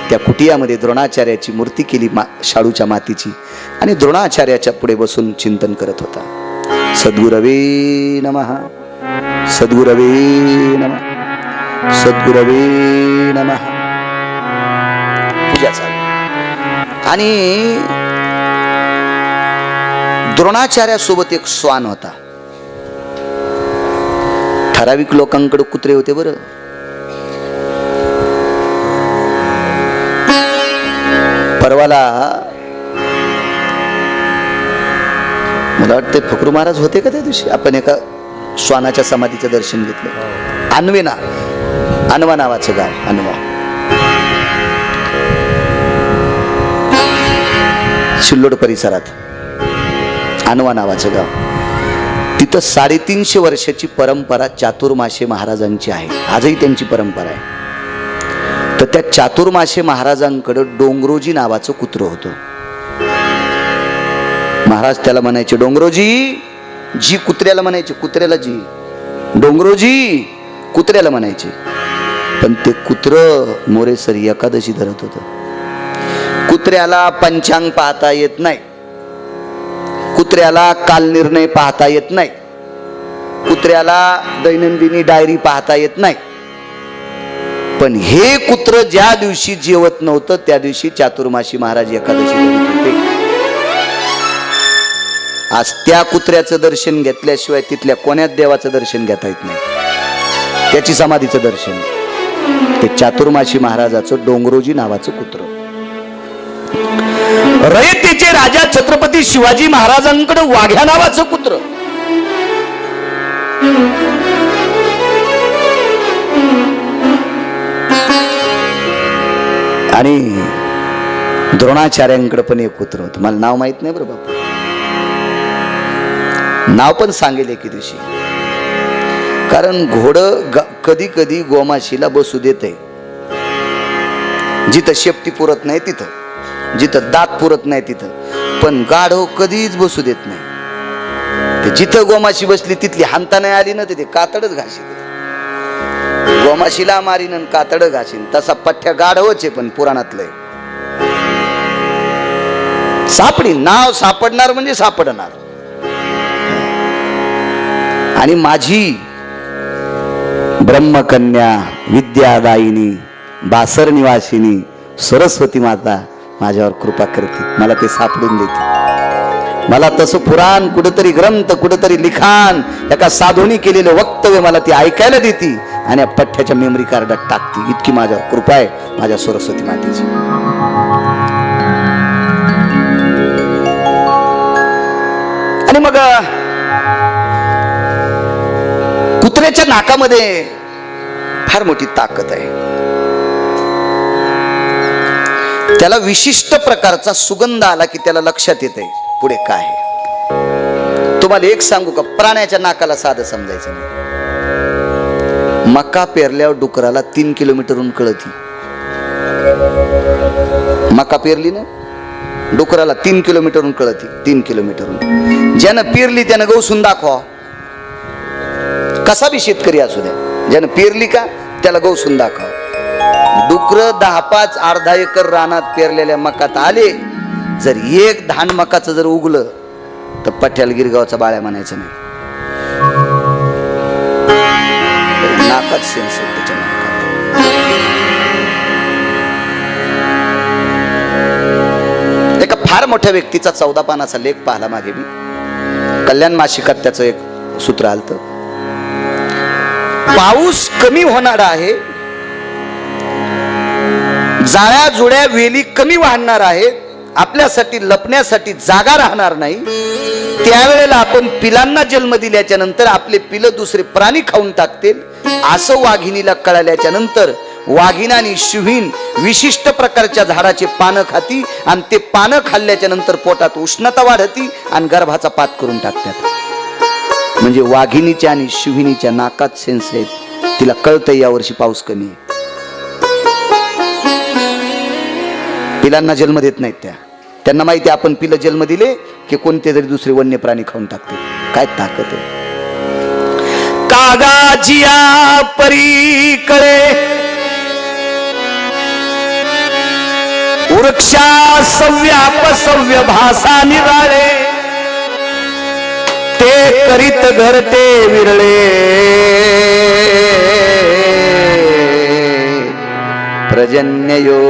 त्या कुटियामध्ये द्रोणाचार्याची मूर्ती केली शाडूच्या मातीची. आणि द्रोणाचार्याच्या पुढे बसून चिंतन करत होता. सद्गुरवे नमः, सद्गुरवे नमः, सद्गुरवे नमः. पूजा चालू. आणि द्रोणाचार्यासोबत एक श्वान होता. ठराविक लोकांकडे कुत्रे होते बरं. परवाला मला वाटते फकरू महाराज होते का त्या दिवशी, आपण एका श्वानाच्या समाधीचं दर्शन घेतलं. अनवेना, अनवा नावाचं गाव, अनवा, सिल्लोड परिसरात अनवा नावाचं गाव. तिथं 350 वर्षाची परंपरा चातुर्मासे महाराजांची आहे. आजही त्यांची परंपरा आहे. तर त्या चातुर्मासे महाराजांकडे डोंगरोजी नावाचं कुत्र होतं. महाराज त्याला म्हणायचे डोंगरोजी. जी कुत्र्याला म्हणायचे, कुत्र्याला जी, डोंगरोजी कुत्र्याला म्हणायचे. पण ते कुत्र मोरेसरी एकादशी धरत होतं. कुत्र्याला पंचांग पाहता येत नाही, कुत्र्याला कालनिर्णय पाहता येत नाही, कुत्र्याला दैनंदिनी डायरी पाहता येत नाही. पण हे कुत्र ज्या दिवशी जेवत नव्हतं त्या दिवशी चातुर्मासी महाराज एकादशी धरत होते. आज त्या कुत्र्याचं दर्शन घेतल्याशिवाय तिथल्या कोण्याच देवाचं दर्शन घेता येत नाही. त्याची समाधीचं दर्शन ते चातुर्मासी महाराजाचं डोंगरोजी नावाचं कुत्र. रयतेचे राजा छत्रपती शिवाजी महाराजांकडे वाघ्या नावाचं कुत्र. आणि द्रोणाचार्यांकडे पण एक कुत्र होतं. मला नाव माहित नाही बरं बाबा, नाव पण सांगेल एके दिवशी. कारण घोडं कधी कधी गोमाशीला बसू देते. जिथं शेपटी पुरत नाही तिथं, जिथं दात पुरत नाही तिथं. पण गाढव कधीच बसू देत नाही. ते जिथं गोमाशी बसली तिथली हांता नाही आली ना, ते कातडच घाशी. गोमाशीला मारीन आणि कातड घासीन, तसा पठ्ठ्या गाढवच आहे. पण पुराणातलंय. सापडी नाव सापडणार म्हणजे सापडणार. आणि माझी ब्रह्मकन्या विद्यादायिनी बासर निवासिनी सरस्वती माता माझ्यावर कृपा करते. मला ते सापडून देते. मला तसं पुराण, कुठेतरी ग्रंथ, कुठेतरी लिखाण, एका साधूनी केलेलं वक्तव्य मला ती ऐकायला देते आणि या पठ्ठ्याच्या मेमरी कार्डात टाकते. इतकी माझ्यावर कृपा आहे माझ्या सरस्वती मातेची. आणि मग कुत्र्याच्या नाकामध्ये फार मोठी ताकद आहे. त्याला विशिष्ट प्रकारचा सुगंध आला की त्याला लक्षात येते पुढे काय आहे. तुम्हाला एक सांगू का, प्राण्याच्या नाकाला साधं समजायचं नाही. मका पेरल्यावर डुकराला 3 किलोमीटरहून कळती. मका पेरली ना, डुकराला 3 किलोमीटरहून कळती. 3 किलोमीटरहून. ज्यानं पेरली त्यानं गौसून दाखवा. कसा बी शेतकरी असू द्या, ज्यानं पेरली का त्याला गौसून दाखवा. डुकर 10-5 अर्धा एकर रानात पेरलेल्या मकात आले, जर एक धान मकाचं जर उगलं तर पठ्याला गिरगावचा बाळ्या म्हणायचं नाही. नाकात सेन्स त्याच्या नाकात. एका फार मोठ्या व्यक्तीचा 14 पानाचा लेख पाहिला मागे मी. कल्याण मासिकात त्याचं एक सूत्र आलत. पाऊस कमी होणार आहे, जाळ्या जुळ्या वेली कमी वाढणार आहेत, आपल्यासाठी लपण्यासाठी जागा राहणार नाही. त्यावेळेला आपण पिलांना जन्म दिल्याच्या नंतर आपले पिलं दुसरे प्राणी खाऊन टाकतील. असं वाघिणीला कळल्याच्या नंतर वाघीण आणि शुहीण विशिष्ट प्रकारच्या झाडाचे पानं खाती आणि ते पानं खाल्ल्याच्या नंतर पोटात उष्णता वाढती आणि गर्भाचा पात करून टाकतात. म्हणजे वाघिणीच्या आणि शुहिणीच्या नाकात सेन्स आहेत, तिला कळतंय यावर्षी पाऊस कमी आहे. पिलांना जन्म देत नाहीत त्यांना माहिती आपण पिलं जन्म दिले की कोणते तरी दुसरे वन्य प्राणी खाऊन टाकते. काय ताकद आहे. कागाजिया परीकडे वृक्षा सव्यापसव्य भासा निराळे ते करीत घरटे विरळे प्रजन्ययो.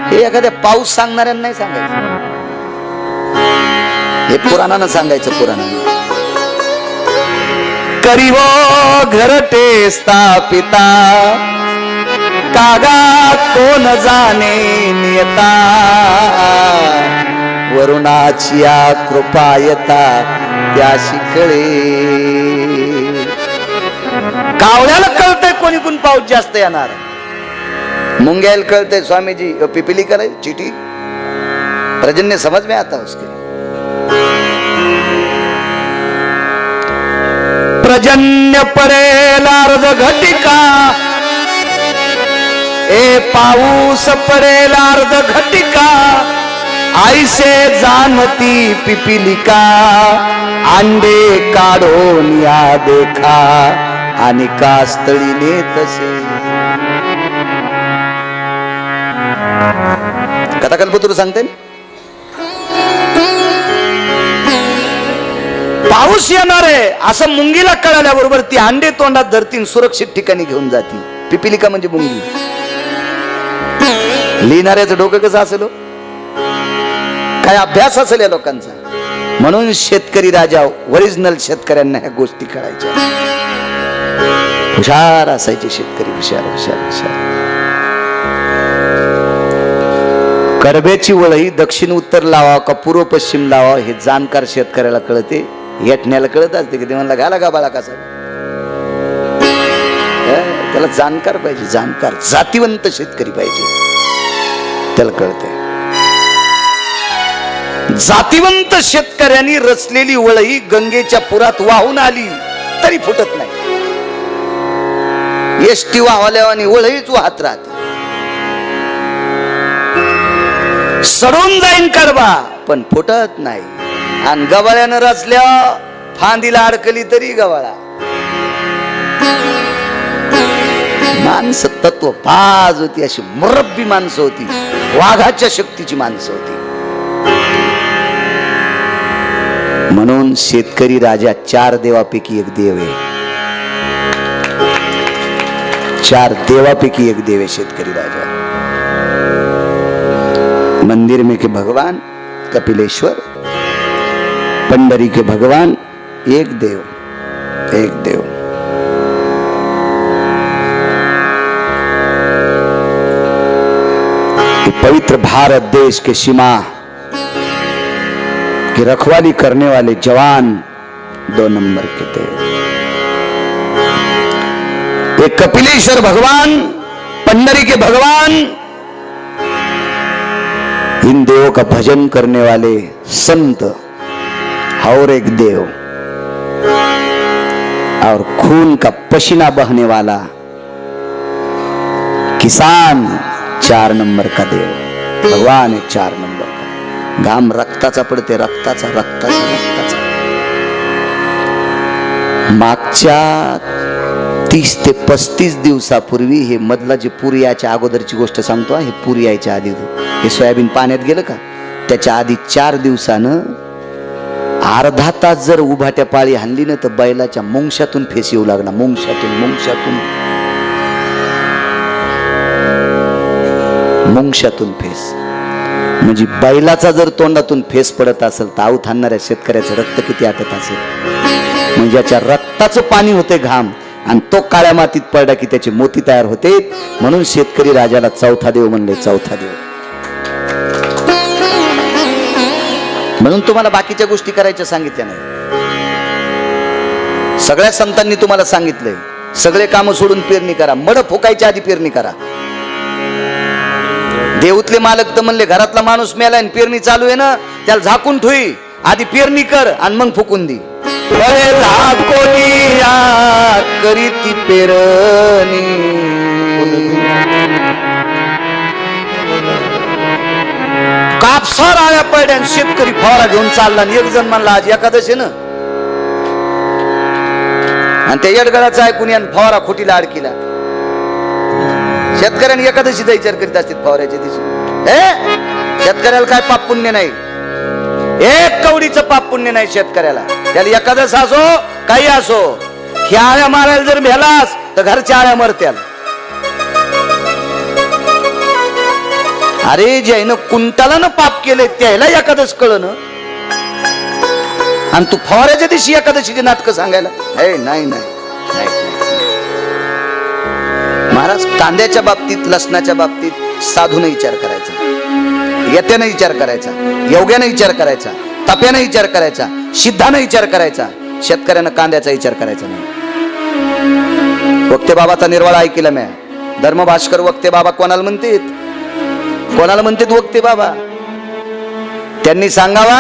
हे एखाद्या पाऊस सांगणाऱ्यांना नाही सांगायचं, हे पुराणानं सांगायचं. पुराणानं करीवो घरटे स्थापिता कागा कोण जाणे नियता वरुणाची कृपायता त्याशी कळे. कावळ्याला कळतंय कोणी कोण पाऊस जास्त येणार, मुंग्याला कळतंय स्वामीजी पिपिली करे चिटी प्रजन्य समझ में आता उसके. प्रजन्य पडेल अर्ध घटिका ए पाऊस पडेल अर्ध घटिका आईसे जानती पिपिलिका अंडे काढून या देखा आणि कास्तळीने तसे. कथा कल्पतरू सांगते पाऊस येणार आहे असं मुंगीला कळाल्याबरोबर ती अंडे तोंडात धरती सुरक्षित ठिकाणी घेऊन जाती. पिपिलिका म्हणजे मुंगी. लिहिणाऱ्याचं डोकं कसं असेल, काय अभ्यास असेल या लोकांचा. म्हणून शेतकरी राजा ओरिजिनल शेतकऱ्यांना ह्या गोष्टी कळायच्या. हुशार असायचे शेतकरी, हुशार हुशार हुशार. कडब्याची वळही दक्षिण उत्तर लावा का पूर्व पश्चिम लावा हे जाणकार शेतकऱ्याला कळते. येटण्याला कळत असते की ते म्हणला घाला का बाळा कसा. त्याला जाणकार पाहिजे, जाणकार जातीवंत शेतकरी पाहिजे, त्याला कळतंय. जातीवंत शेतकऱ्यांनी रचलेली वळही गंगेच्या पुरात वाहून आली तरी फुटत नाही. एसटी वाहल्यावानी वळहीच वाहत राहते. सडून जाईन कडबा पण फुटत नाही. आणि गवाळ्यानं रचल्या फांदीला अडकली तरी गवाळा. माणसं तत्व पाज होती, अशी मुरब्बी माणसं होती, वाघाच्या शक्तीची माणसं होती. म्हणून शेतकरी राजा 4 देवापैकी एक देव आहे. 4 देवापैकी एक देव आहे शेतकरी राजा. मंदिर में के भगवान कपिलेश्वर, पंडरी के भगवान एक देव, एक देव. पवित्र भारत देश के सीमा की रखवाली करने वाले जवान 2 नंबर के थे. एक कपिलेश्वर भगवान, पंडरी के भगवान, इन देवों का भजन करने वाले संत, और एक देव और खून का पसीना बहने वाला किसान 4 नंबर का देव भगवान है. 4 नंबर का घाम रक्ताचा पडते, रक्ताचा रक्ताचा रक्ताचा. मागच्या 30 ते 35 दिवसापूर्वी, हे मधला जे पूर यायच्या अगोदरची गोष्ट सांगतो, हे पूर यायच्या आधी हे सोयाबीन पाण्यात गेलं का त्याच्या आधी 4 दिवसानं अर्धा तास जर उभाट्या पाळी हाणली ना तर बैलाच्या मुंगशातून फेस येऊ लागला. मुंगशातून मुंगशातून मुंगशातून फेस. म्हणजे बैलाचा जर तोंडातून फेस पडत असेल तर आऊत आणणाऱ्या शेतकऱ्याचं रक्त किती आटत असेल. म्हणजे ज्याच्या रक्ताचं पाणी होते घाम आणि तो काळ्या मातीत पडला की त्याचे मोती तयार होते. म्हणून शेतकरी राजाला 4था देव म्हणले, 4था देव. म्हणून तुम्हाला बाकीच्या गोष्टी करायच्या सांगितल्या नाही. सगळ्या संतांनी तुम्हाला सांगितलंय, सगळे काम सोडून पेरणी करा. मड फुकायच्या आधी पेरणी करा. देऊतले मालक तर म्हणले घरातला माणूस मेलाय आणि पेरणी चालू आहे ना, त्याला झाकून ठेवी, आधी पेरणी कर आणि मग फुकून दी. करीती पेरणी कापसावर आळ्या पडल्या, शेतकरी फवारा घेऊन चालला. आणि एक जण म्हणला आज एकादशी ना, आणि त्या येडगळाचा ऐकून यान फवारा खोटीला अडकीला. शेतकऱ्यांनी एकादशीचा विचार करीत असतील फवाऱ्याच्या दिवशी. शेतकऱ्याला काय पाप पुण्य नाही, एक कवडीचं पाप पुण्य नाही शेतकऱ्याला. त्याला एकादश असो काही असो, ह्या आळ्या मारायला जर भेलास तर घरच्या आळ्या मरत्याल. अरे ज्यानं कुंटाला न पाप केले त्याला एकादश कळन, आणि तू फवाऱ्याच्या दिवशी एकादशीची नाटकं सांगायला. नाही महाराज, कांद्याच्या बाबतीत, लसणाच्या बाबतीत साधूने विचार करायचा, यत्याने विचार करायचा, योग्याने विचार करायचा, तप्याने विचार करायचा, सिद्धाने विचार करायचा. शेतकऱ्यानं कांद्याचा विचार करायचा नाही. वक्ते बाबाचा निर्वाळा ऐकला मी. धर्मभास्कर वक्ते बाबा कोणाला म्हणतात? कोणाला म्हणतात वक्ते बाबा? त्यांनी सांगावा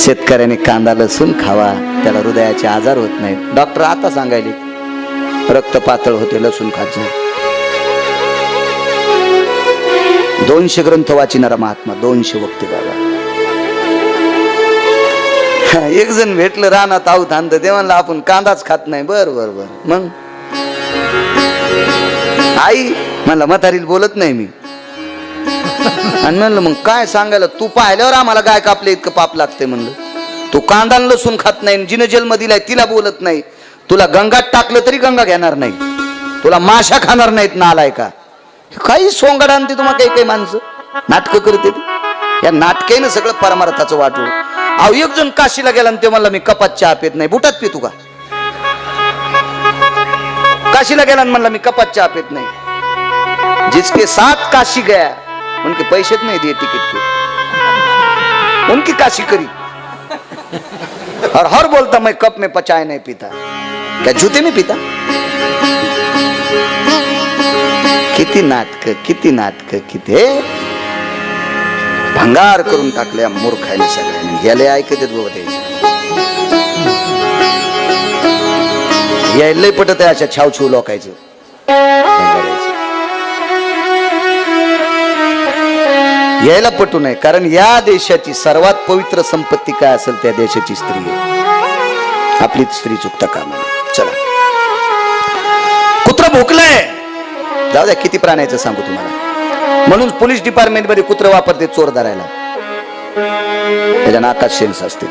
शेतकऱ्याने कांदा लसूण खावा, त्याला हृदयाचे आजार होत नाहीत. डॉक्टर आता सांगायले रक्त पातळ होते लसूण खात नाही. 200 ग्रंथ वाचिणारा महात्मा, 200 वक्ते बाबा. एक जण भेटलं रानात आऊत आणत, ते म्हणलं आपण कांदाच खात नाही. बर बर बर, मग आई म्हणलं म्हातारीला बोलत नाही मी. आणि म्हणलं मग काय सांगायला, तू पाहिल्यावर आम्हाला गाय कापले इतकं पाप लागते. म्हणलं तू कांदा लसूण खात नाही, जिनं जन्म दिलाय तिला बोलत नाही, तुला गंगात टाकलं तरी गंगा घेणार नाही, तुला माशा खाणार नाहीत ना, आलाय का? काही सोंगाड आणते तुम्हाला काही काही माणसं नाटकं करते. या नाटकेनं सगळं परमार्थाचं वाटू. अहो एक जण काशीला गेला आणि ते म्हणला मी कपात चहा पित नाही. बुटात पितू का? काशीला गेला आणि म्हणला मी कपात चहा पित नाही. जिसके साथ काशी गया उनके पैसे नहीं दिए टिकट के, उनकी काशी करी. और हर बोलता मैं कप में पचाए नहीं पीता. क्या जूते में पीता? किती नाटक, किती नाटक, किती भंगार करून टाकल्या मूर्खाने सगळ्यांनी. याले ऐकत बाबा त्याचे यायला पटत आहे अशा छाव छू लोकायचं. यायला पटू नये, कारण या देशाची सर्वात पवित्र संपत्ती काय असेल त्या देशाची स्त्री आहे. आपलीच स्त्री चुकता कामा नये. चला, कुत्र भोकलंय, जाऊ द्या किती प्राण्याचं सांगू तुम्हाला. म्हणून पोलीस डिपार्टमेंट मध्ये कुत्र वापरते चोर धरायला, त्याच्या नाकात सेन्स असते.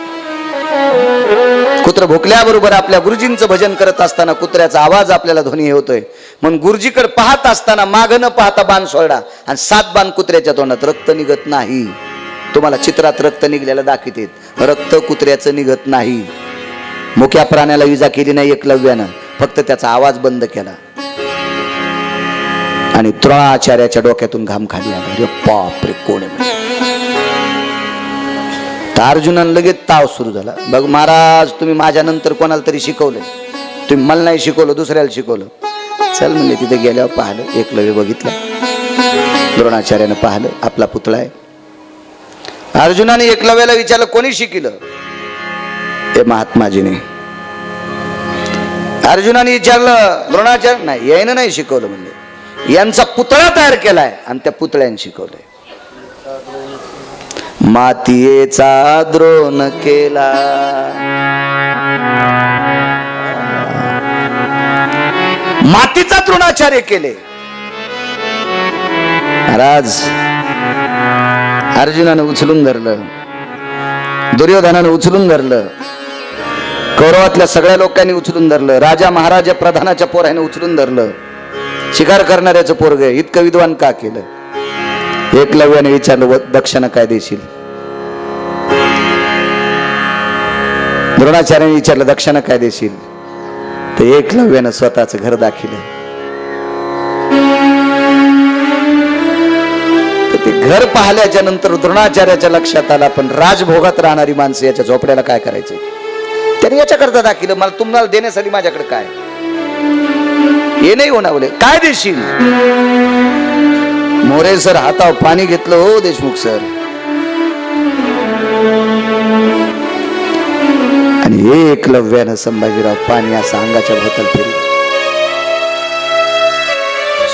कुत्र भोकल्याबरोबर आपल्या गुरुजींचं भजन करत असताना कुत्र्याचा आवाज आपल्याला ध्वनी होतोय. म्हणून गुरुजीकडे पाहत असताना माग न पाहता बाण सोडा, आणि 7 बाण कुत्र्याच्या तोंडात. रक्त निघत नाही. तुम्हाला चित्रात रक्त निघलेलं दाखवते, रक्त कुत्र्याचं निघत नाही. मुक्या प्राण्याला इजा केली नाही एकलव्यानं, फक्त त्याचा आवाज बंद केला. आणि द्रोणाचार्याच्या डोक्यातून घाम खाली आला. अरे बाप रे, कोण आहे? तर अर्जुनानं लगेच ताव सुरू झाला. बघ महाराज, तुम्ही माझ्या नंतर कोणाला तरी शिकवलंय, तुम्ही मला नाही शिकवलं, दुसऱ्याला शिकवलं. चल म्हणजे तिथे गेल्यावर पाहिलं, एकलव्य बघितलं, द्रोणाचार्यानं पाहिलं आपला पुतळा आहे. अर्जुनाने एकलव्याला विचारलं कोणी शिकलं? हे महात्माजीने. अर्जुनाने विचारलं द्रोणाचार्य, नाही यायनं नाही शिकवलं, म्हणजे यांचा पुतळा तयार केलाय आणि त्या पुतळ्याने शिकवलंय. मातीयेचा द्रोण केला, मातीचा द्रोणाचार्य केले. महाराज अर्जुनानं उचलून धरलं, दुर्योधनानं उचलून धरलं, कौरवातल्या सगळ्या लोकांनी उचलून धरलं, राजा महाराजा प्रधानाच्या पोराने उचलून धरलं. शिकार करणाऱ्याचं पोरग इतकं विद्वान का केलं? एकलव्याने विचारलं दक्षिणा काय देशील? द्रोणाचार्याने विचारलं दक्षिणा काय देशील? तर एकलव्यानं स्वतःच घर दाखिलं. ते घर पाहिल्याच्या नंतर द्रोणाचार्याच्या लक्षात आला, पण राजभोगात राहणारी माणसं याच्या झोपड्याला काय करायचे? त्याने याच्याकरता दाखिलं, मला तुम्हाला देण्यासाठी माझ्याकडे काय हे नाही होणार. बोले काय देशील? मोरे सर हातावर पाणी घेतलं हो देशमुख सर, आणि एकलव्यानं संभाजीराव पाणी असं अंगाच्या भोवताल फिरलं,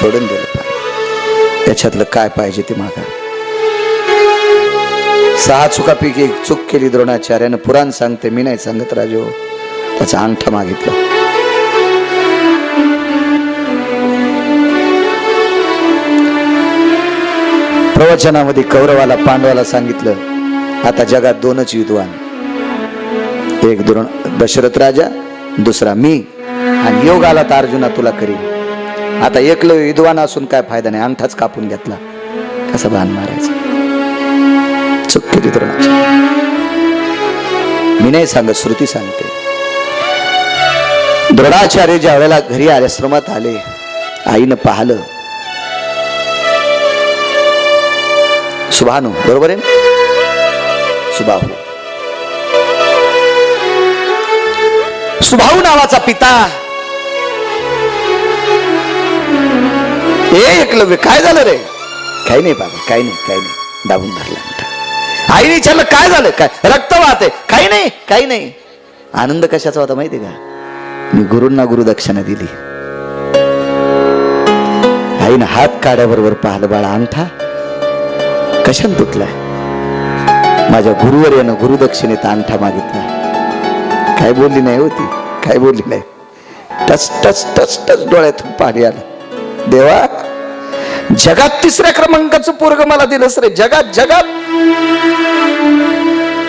सोडून दिलं पाणी. त्याच्यातलं काय पाहिजे ते मागा. 6 चुकापैकी एक चूक केली द्रोणाचार्यानं. पुराण सांगते, मी नाही सांगत राजो. त्याचा अंगठा मागितला. प्रवचनामध्ये कौरवाला पांडवाला सांगितलं, आता जगात 2च विद्वान, एक दशरथ राजा, दुसरा मी, आणि योग आला तर अर्जुना तुला करील. आता एकलव्य विद्वान असून काय फायदा नाही, अंगठाच कापून घेतला. कसं बाण मारायचं? चूक केली द्रोणाचार्य. मी नाही सांगत, श्रुती सांगते. द्रोणाचार्य ज्या वेळेला घरी आश्रमात आले, आईनं पाहिलं. सुभानू बरोबर आहे, सुबाहू. सुबाहू नावाचा पिता. एकलव्य काय झालं रे? काही नाही बाबा, काही नाही, काही नाही. दाबून धरला. आईने विचारलं काय झालं? काय रक्त वाहते? काही नाही, काही नाही. आनंद कशाचा होता माहिती का? मी गुरूंना गुरुदक्षिणा दिली. आईनं हात काढ्याबरोबर पाहिलं, बाळा अंगठा कशाने तुटलाय? माझ्या गुरुवर यानं गुरुदक्षिणेत अंगठा मागितला. काय बोलली नाही होती, काय बोलली नाही. टच टच टच टच डोळ्यातून पाणी आलं. देवा, जगात 3ऱ्या क्रमांकाचं पोरग मला दिलंस रे. जगात जगात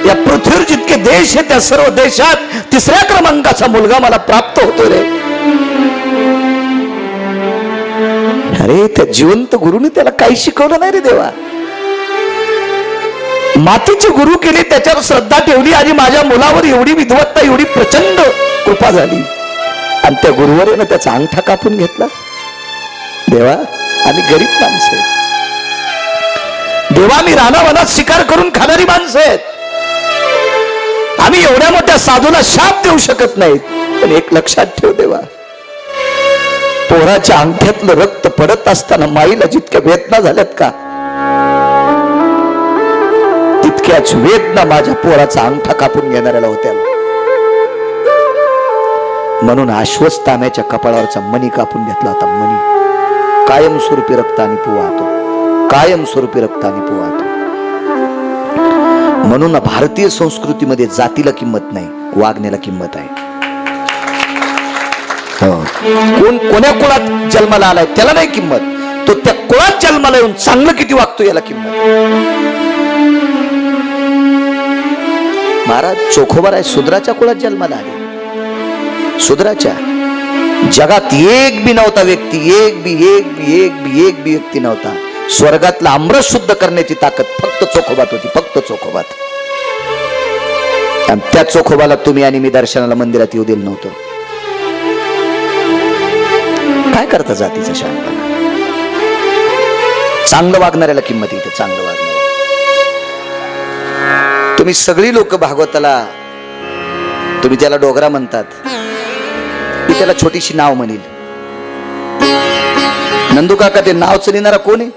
या पृथ्वीवर जितके देश आहेत त्या सर्व देशात 3ऱ्या क्रमांकाचा मुलगा मला प्राप्त होतो रे. अरे त्या जिवंत गुरुने त्याला काही शिकवलं नाही रे देवा. मातीचे गुरु केले, त्याच्यावर श्रद्धा ठेवली, आणि माझ्या मुलावर एवढी विद्वत्ता, एवढी प्रचंड कृपा झाली, आणि त्या गुरुवरेनं त्याचा अंगठा कापून घेतला. देवा, आम्ही गरीब माणसं आहेत. देवा, मी रानावनात शिकार करून खाणारी माणसं आहेत. आम्ही एवढ्या मोठ्या साधूला शाप देऊ शकत नाहीत. पण एक लक्षात ठेव देवा, पोराच्या अंगठ्यातलं रक्त पडत असताना माईला जितक्या वेदना झाल्यात का, तितक्याच वेदना माझ्या पोराचा अंगठा कापून घेणाऱ्याला होत्या. म्हणून आश्वस्ताम्याच्या कपाळावरचा मणी कापून घेतला होता. मणी कायमस्वरूपी रक्ताने पोवातो, कायमस्वरूपी रक्ताने पोवातो. म्हणून भारतीय संस्कृतीमध्ये जातीला किंमत नाही, वागण्याला किंमत आहे. कोण कोण्या कुळात जन्माला आलाय त्याला नाही किंमत, तो त्या कुळात जन्माला येऊन चांगलं किती वागतो याला किंमत. महाराज चोखोबार आहे, शूद्राच्या कुळात जन्माला आले. शूद्राच्या जगात एक बी नव्हता व्यक्ती, एक बी व्यक्ती नव्हता. स्वर्गातला अमृत शुद्ध करण्याची ताकद फक्त चोखोबात होती, फक्त चोखोबात. आणि त्या चोखोबाला तुम्ही आणि मी दर्शनाला मंदिरात येऊ दिलं नव्हतं. काय करता जातीचा शहाणपणा? चांगलं वागणाऱ्याला किंमत येते, चांगलं वागणाऱ्या. तुम्ही सगळी लोक भागवताला, तुम्ही त्याला डोगरा म्हणतात, मी त्याला छोटीशी नाव म्हणेल. नंदू काका ते नाव चलिणारा कोण आहे?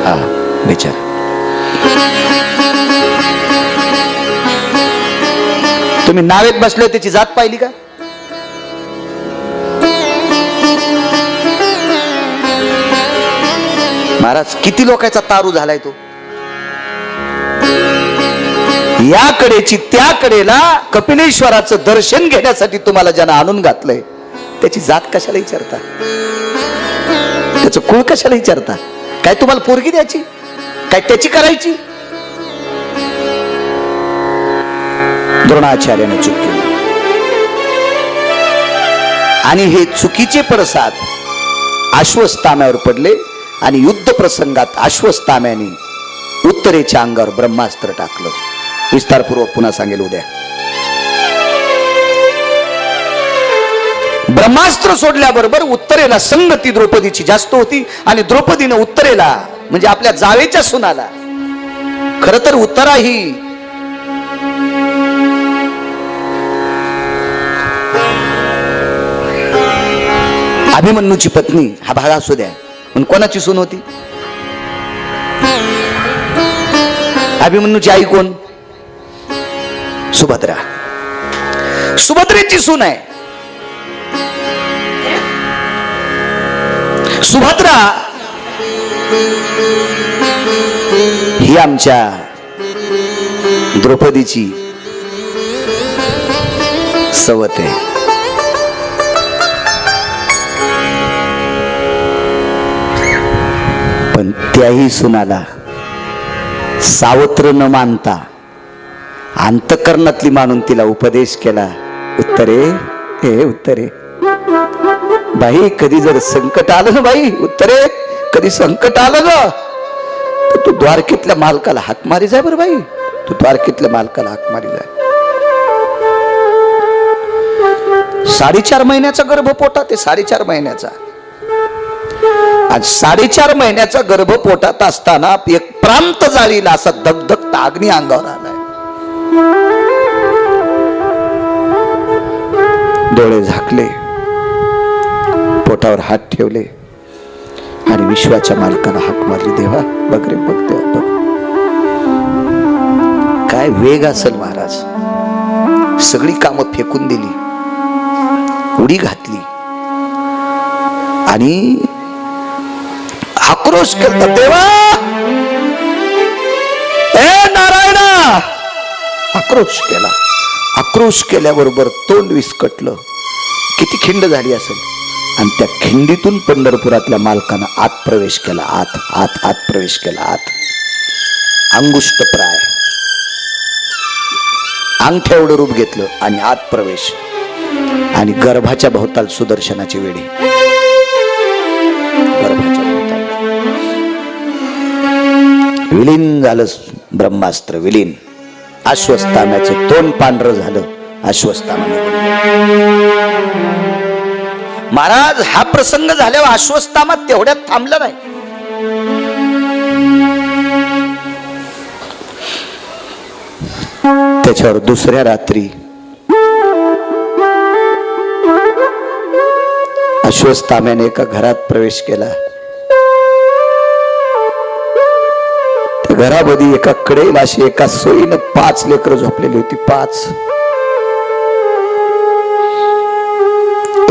हा विचार. तुम्ही नावेत बसले, त्याची जात पाहिली का? महाराज किती लोकांचा तारू झालाय तो. याकडेची त्याकडेला कपिलेश्वराचं दर्शन घेण्यासाठी तुम्हाला ज्यानं आणून घातलंय, त्याची जात कशाला विचारता? त्याचं कुळ कशाला विचारता? काय तुम्हाला पोरगी द्यायची? काय त्याची करायची? द्रोणाचार्याने चूक केली, आणि हे चुकीचे पडसाद अश्वत्थाम्यावर पडले. आणि युद्ध प्रसंगात अश्वत्थाम्याने उत्तरेच्या अंगावर ब्रह्मास्त्र टाकलं. विस्तारपूर्वक पुन्हा सांगेल उद्या. ब्रह्मास्त्र सोडल्याबरोबर उत्तरेला संगती द्रौपदीची जास्त होती, आणि द्रौपदीने उत्तरेला म्हणजे आपल्या जावेच्या सुनाला खर तर उतारा ही अभिमन्यूची पत्नी, हा भाग असू द्या, पण कोणाची सून होती? अभिमन्यूची आई कोण? सुभद्रा. सुभद्रेची सून आहे. सुभद्रा ही आमच्या द्रौपदीची सवत आहे. पण त्याही सुनाला सावत्र न मानता अंतकरणातली मानून तिला उपदेश केला. उत्तरे, हे उत्तरे बाई, कधी जर संकट आलं ना बाई, उत्तरे कधी संकट आलं ना, तर तू द्वारकेतल्या मालकाला हाक मारी जाय. बरं बाई, तू द्वारकेतल्या मालकाला हाक मारी जाय. 4.5 महिन्याचा गर्भ पोटात आहे, 4.5 महिन्याचा. आज 4.5 महिन्याचा गर्भ पोटात असताना एक प्रांत जाळीला असा धगधगता अग्नी अंगावर आलाय. डोळे झाकले, पोटावर हात ठेवले आणि विश्वाच्या मालकाला हाक मारली. देवा बघ रे, बघ देवा बघ. काय वेग असेल महाराज. सगळी कामं फेकून दिली, उडी घातली आणि आक्रोश करता, देवा ए नारायणा. आक्रोश केला. आक्रोश केल्याबरोबर तोंड विस्कटलं. किती खिंड झाली असेल. आणि त्या खिंडीतून पंढरपुरातल्या मालकानं आत प्रवेश केला. आत आत आत प्रवेश केला. आत अंगुष्ट प्राय अंगठ्या एवढं रूप घेतलं आणि आत प्रवेश. आणि गर्भाच्या भोवताल सुदर्शनाची वेडी. गर्भाच्या भोवताल विलीन झालं ब्रह्मास्त्र, विलीन. अश्वत्थाम्याचं तोंड पांढरं झालं. अश्वत्थाम्याने महाराज, हा प्रसंग झाल्यावर अश्वत्थामा तेवढ्यात थांबला नाही. त्याच्यावर दुसऱ्या रात्री अश्वत्थाम्याने एका घरात प्रवेश केला. त्या घरामध्ये एका कडेला अशी एका सोयीनं 5 लेकरं झोपलेली होती. 5.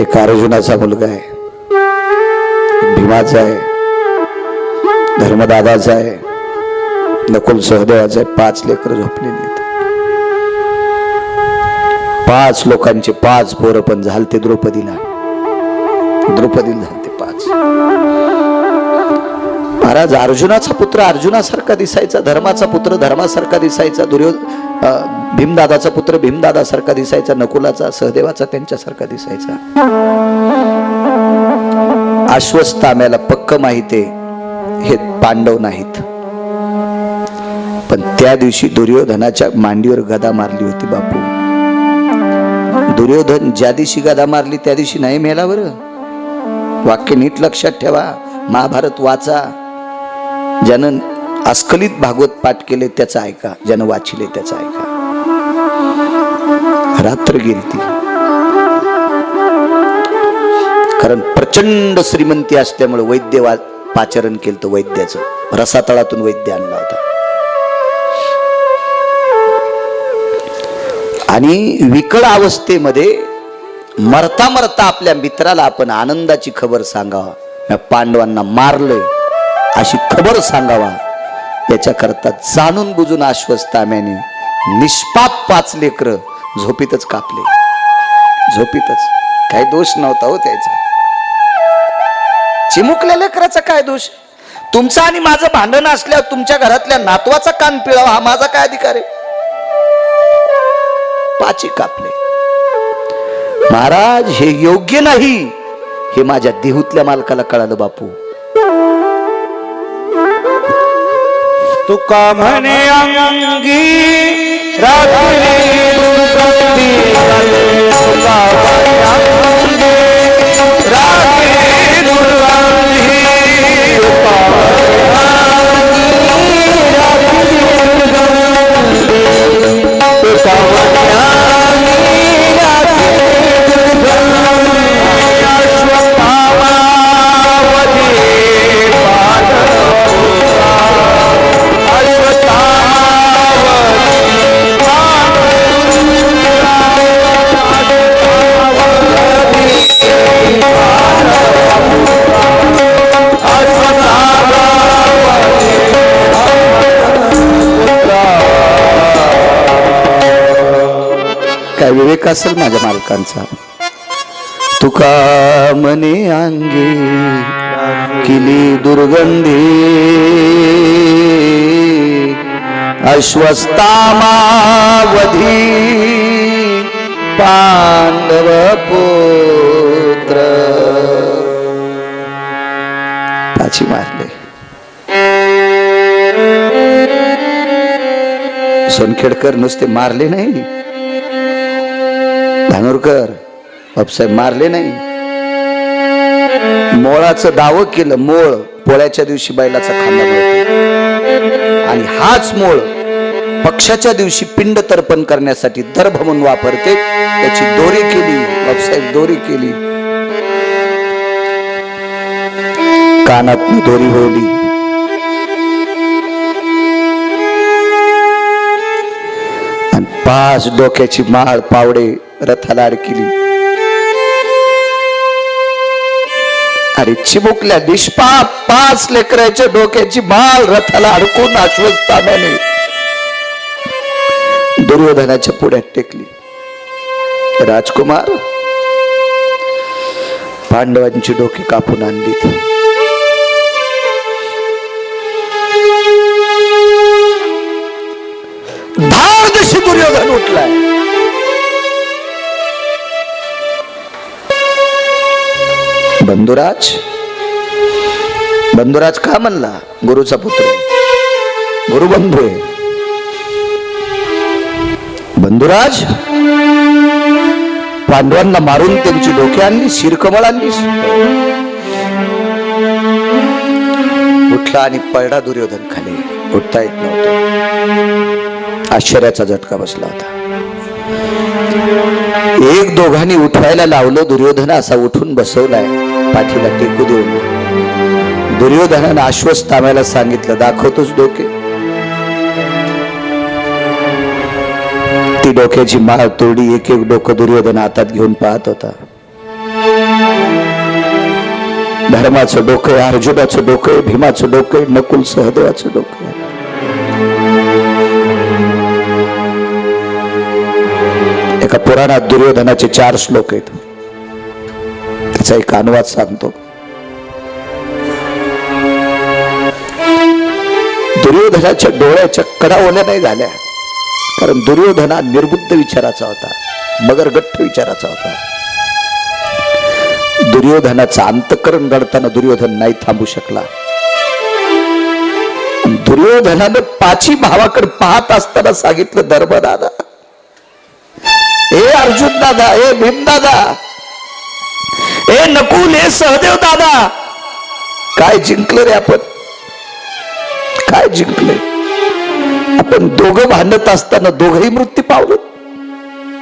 एक अर्जुनाचा मुलगा आहे, भीमाचा आहे, धर्मदादाचा आहे, नकुल सहदेवाचा आहे. 5 लेकरं झोपलेली आहेत. 5 लोकांचे 5 पोरं पण झालते द्रौपदीला. द्रौपदीला झालते 5. महाराज, अर्जुनाचा पुत्र अर्जुनासारखा दिसायचा, धर्माचा पुत्र धर्मासारखा दिसायचा, भीमदादाचा पुत्र भीमदादासारखा दिसायचा, नकुलाचा सहदेवाचा त्यांच्यासारखा दिसायचा. अश्वत्थाम्याला पक्क माहिती हे पांडव नाहीत. पण त्या दिवशी दुर्योधनाच्या मांडीवर गदा मारली होती बापू. दुर्योधन ज्या दिवशी गदा मारली त्या दिवशी नाही मेला. बरं, वाक्य नीट लक्षात ठेवा. महाभारत वाचा. ज्यानं अस्खलित भागवत पाठ केले त्याचं ऐका, ज्यानं वाचिले त्याचं ऐका. रात्र गेली. कारण प्रचंड श्रीमंती असल्यामुळे वैद्य पाचारण केलं. वैद्याचं रसातळातून वैद्य आणला होता. आणि विकळ अवस्थेमध्ये मरता मरता आपल्या मित्राला आपण आनंदाची खबर सांगावा, मी पांडवांना मारलंय अशी खबर सांगावा, याच्याकरता जाणून बुजून अश्वत्थाम्याने निष्पाप 5 लेकरं झोपीतच कापले. झोपीतच. काही दोष नव्हता हो त्याचा. चिमुकल्या लेकराचा काय दोष? तुमचा आणि माझं भांडण असल्यावर तुमच्या घरातल्या नातवाचा कान पिळावा हा माझा काय अधिकार आहे? 5 कापले. महाराज, हे योग्य नाही हे माझ्या देहूतल्या मालकाला कळालं बापू. तुका म्हणे अंगी रात्री दुर्गंधी, तुका म्हणे अंगी रात्री दुर्गंधी, तुका म्हणे अंगी रात्री विवेक असेल माझ्या मालकांचा. तुका मने अंगी किली दुर्गंधी अश्वस्तामावधी पांडव पुत्र. पाची मारले. सोनखेडकर नुसते मारले नाही, धानोरकर बापसाहेब मारले नाही, मोळाचं दाव केलं. मोळ पोळ्याच्या दिवशी बैलाचा खांदा मिळतो आणि हाच मोळ पक्षाच्या दिवशी पिंड तर्पण करण्यासाठी दर्भ म्हणून वापरते. त्याची दोरी केली बापसाहेब, दोरी केली. कानात दोरी होली. आणि 5 डोक्याची माळ पावडे रथाला अडकिली. अरे चिमुकल्या निष्पाप 5 लेकराच्या डोक्याची माळ रथाला अडकून अश्वत्थाम्याने दुर्योधनाच्या पुढ्यात टेकली. राजकुमार पांडवांची डोके कापून आणलीत. धाडशी दुर्योधन उठलाय. बंधुराज, बंधुराज का म्हणला? गुरुचा पुत्र, गुरुबंधू आहे. बंधुराज पांडवांना मारून त्यांची डोके आणली, शिरकमळ आणली. उठला आणि पडला दुर्योधन खाली. उठता येत नव्हतं. आश्चर्याचा झटका बसला होता. एक दोघांनी उठवायला लावलं. दुर्योधन असा उठून बसवलाय, पाठीला टेकू देऊन. दुर्योधनानं अश्वत्थाम्याला सांगितलं, दाखवतोच डोके? ती डोक्याची माळ तोडी. एक एक डोकं दुर्योधन हातात घेऊन पाहत होता. धर्माचं डोकं, अर्जुनाचं डोकं, भीमाचं डोकं, नकुल सहदेवाचं डोकं. एका पुराणात दुर्योधनाचे 4 श्लोक आहेत. त्याचा एक अनुवाद सांगतो. दुर्योधनाच्या डोळ्याच्या कडा ओल्या नाही झाल्या, कारण दुर्योधना निर्बुद्ध विचाराचा होता, मगरगट्ट विचाराचा होता. दुर्योधनाचं अंतःकरण रडताना दुर्योधन नाही थांबू शकला. दुर्योधनानं 5 भावाकडे पाहत असताना सांगितलं, धर्मदादा, हे अर्जुन दादा, हे भीम दादा, हे नकुल, हे सहदेव दादा, काय जिंकलं रे आपण? काय जिंकले? आपण दोघं भांडत असताना दोघही मृत्यू पावलो.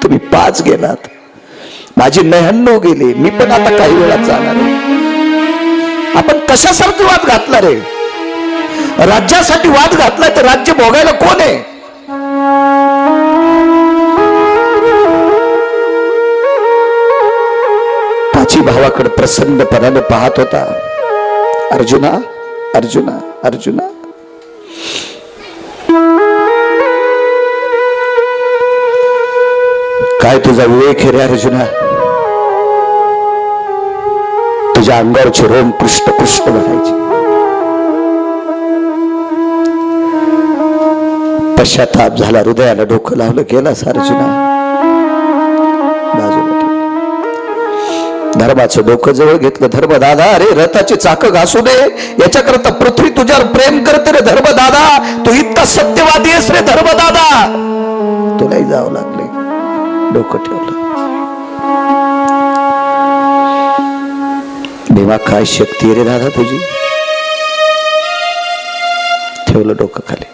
तुम्ही 5 गेलात, माझी 99 गेले. मी पण आता काही वेळात जाणार. आपण कशासाठी वाद घातला रे? राज्यासाठी वाद घातलाय, तर राज्य भोगायला कोण आहे? पाची भावाकडे प्रसन्नपणाने पाहत होता. अर्जुना, अर्जुना, अर्जुना, काय तुझा विवेक आहे रे अर्जुना? तुझ्या अंगावरचे रोम पृष्ठ पृष्ठ भरायचे. पश्चाताप झाला, हृदयाला डोकं लावलं. गेलास अर्जुना, बाजूला धर्माचं डोकं जवळ घेतलं. धर्म दादा, अरे रथाची चाकं घासू नये याच्याकरता पृथ्वी तुझ्यावर प्रेम करते रे धर्म दादा. तू इतका सत्यवादी आहेस रे धर्म दादा. तुलाही जावं लागले. डोकं ठेवलं. देवा, काय शक्ती रे दादा तुझी. ठेवलं डोकं खाली.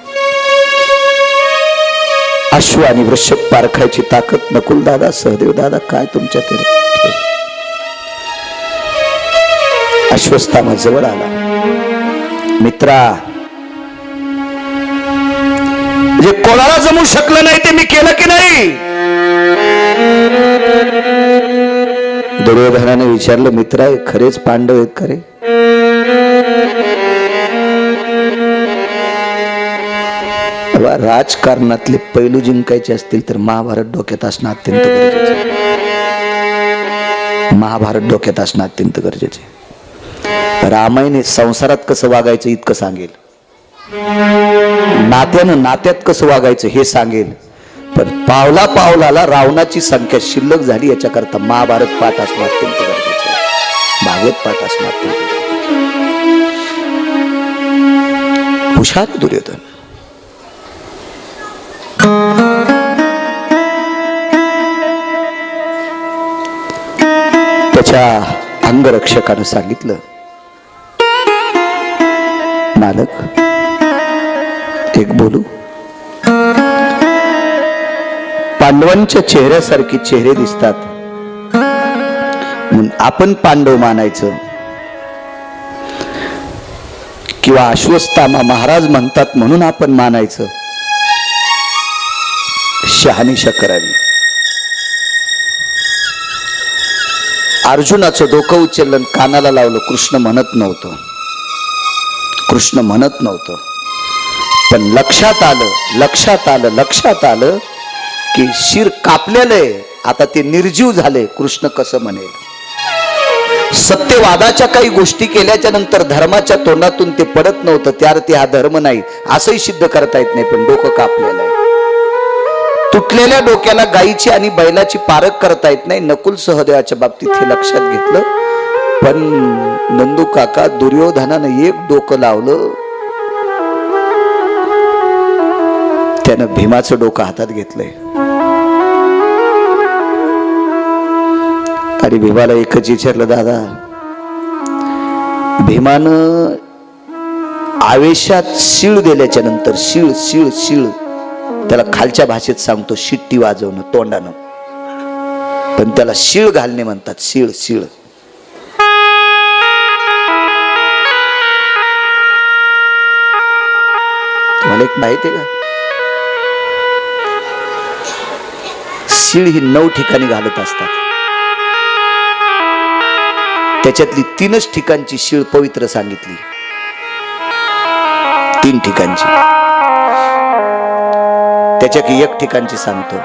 अश्व आणि वृषभ पारखायची ताकद नकुल दादा, सहदेव दादा, काय तुमच्या तरी. अश्वत्थामा जवळ आला. मित्रा, जे कोणाला जमू शकलं नाही ते मी केलं की नाही? दुर्योधनाने विचारलं, मित्रा, खरेच पांडव आहेत खरे? तेव्हा राजकारणातले पैलू जिंकायचे असतील तर महाभारत डोक्यात असणं अत्यंत गरजेचं आहे. महाभारत डोक्यात असणं अत्यंत गरजेचे. रामायण संसारात कसं वागायचं इतकं सांगेल, नात्यानं नात्यात कसं वागायचं हे सांगेल, पण पावला पावलाला रावणाची संख्या शिल्लक झाली याच्याकरता महाभारत पाठ असणं अत्यंत गरजेचं आहे. भागवत पाठ असणं अत्यंत गरजेचं. हुशार दुर्योधन. त्याच्या अंगरक्षकानं सांगितलं, मालक एक बोलू. पांडवांच्या चेहऱ्यासारखे चेहरे दिसतात म्हणून आपण पांडव मानायचं, किंवा अश्वत्थामा महाराज म्हणतात म्हणून आपण मानायचं, शहानिशा करावी. अर्जुनाचं डोकं उचललं, कानाला लावलं. कृष्ण म्हणत नव्हतं, कृष्ण म्हणत नव्हतं, पण लक्षात आलं की शिर कापलेलं आहे, आता ते निर्जीव झाले. कृष्ण कसं म्हणेल? सत्यवादाच्या काही गोष्टी केल्याच्या नंतर धर्माच्या तोंडातून ते पडत नव्हतं, त्याअर्थी हा धर्म नाही असंही सिद्ध करता येत नाही, पण डोकं कापलेलं आहे. तुटलेल्या डोक्याला गायीची आणि बैलाची पारख करता येत नाही. नकुल सहदेवाच्या बाबतीत हे लक्षात घेतलं, पण नंदू काका दुर्योधनानं एक डोकं लावलं, त्यानं भीमाचं डोकं हातात घेतलंय. आणि भीमाला एकच विचारलं, दादा, भीमानं आवेशात शिळ दिल्याच्या नंतर शिळ शिळ शिळ, त्याला खालच्या भाषेत सांगतो शिट्टी वाजवणं तोंडानं, पण त्याला शिळ घालणे म्हणतात. शिळ शिळ. तुम्हाला एक माहिती आहे का? शिळ ही 9 ठिकाणी घालत असतात, त्याच्यातली 3च ठिकाणची शिळ पवित्र सांगितली. 3 ठिकाणची. त्याच्याकी 1 ठिकाणची सांगतो.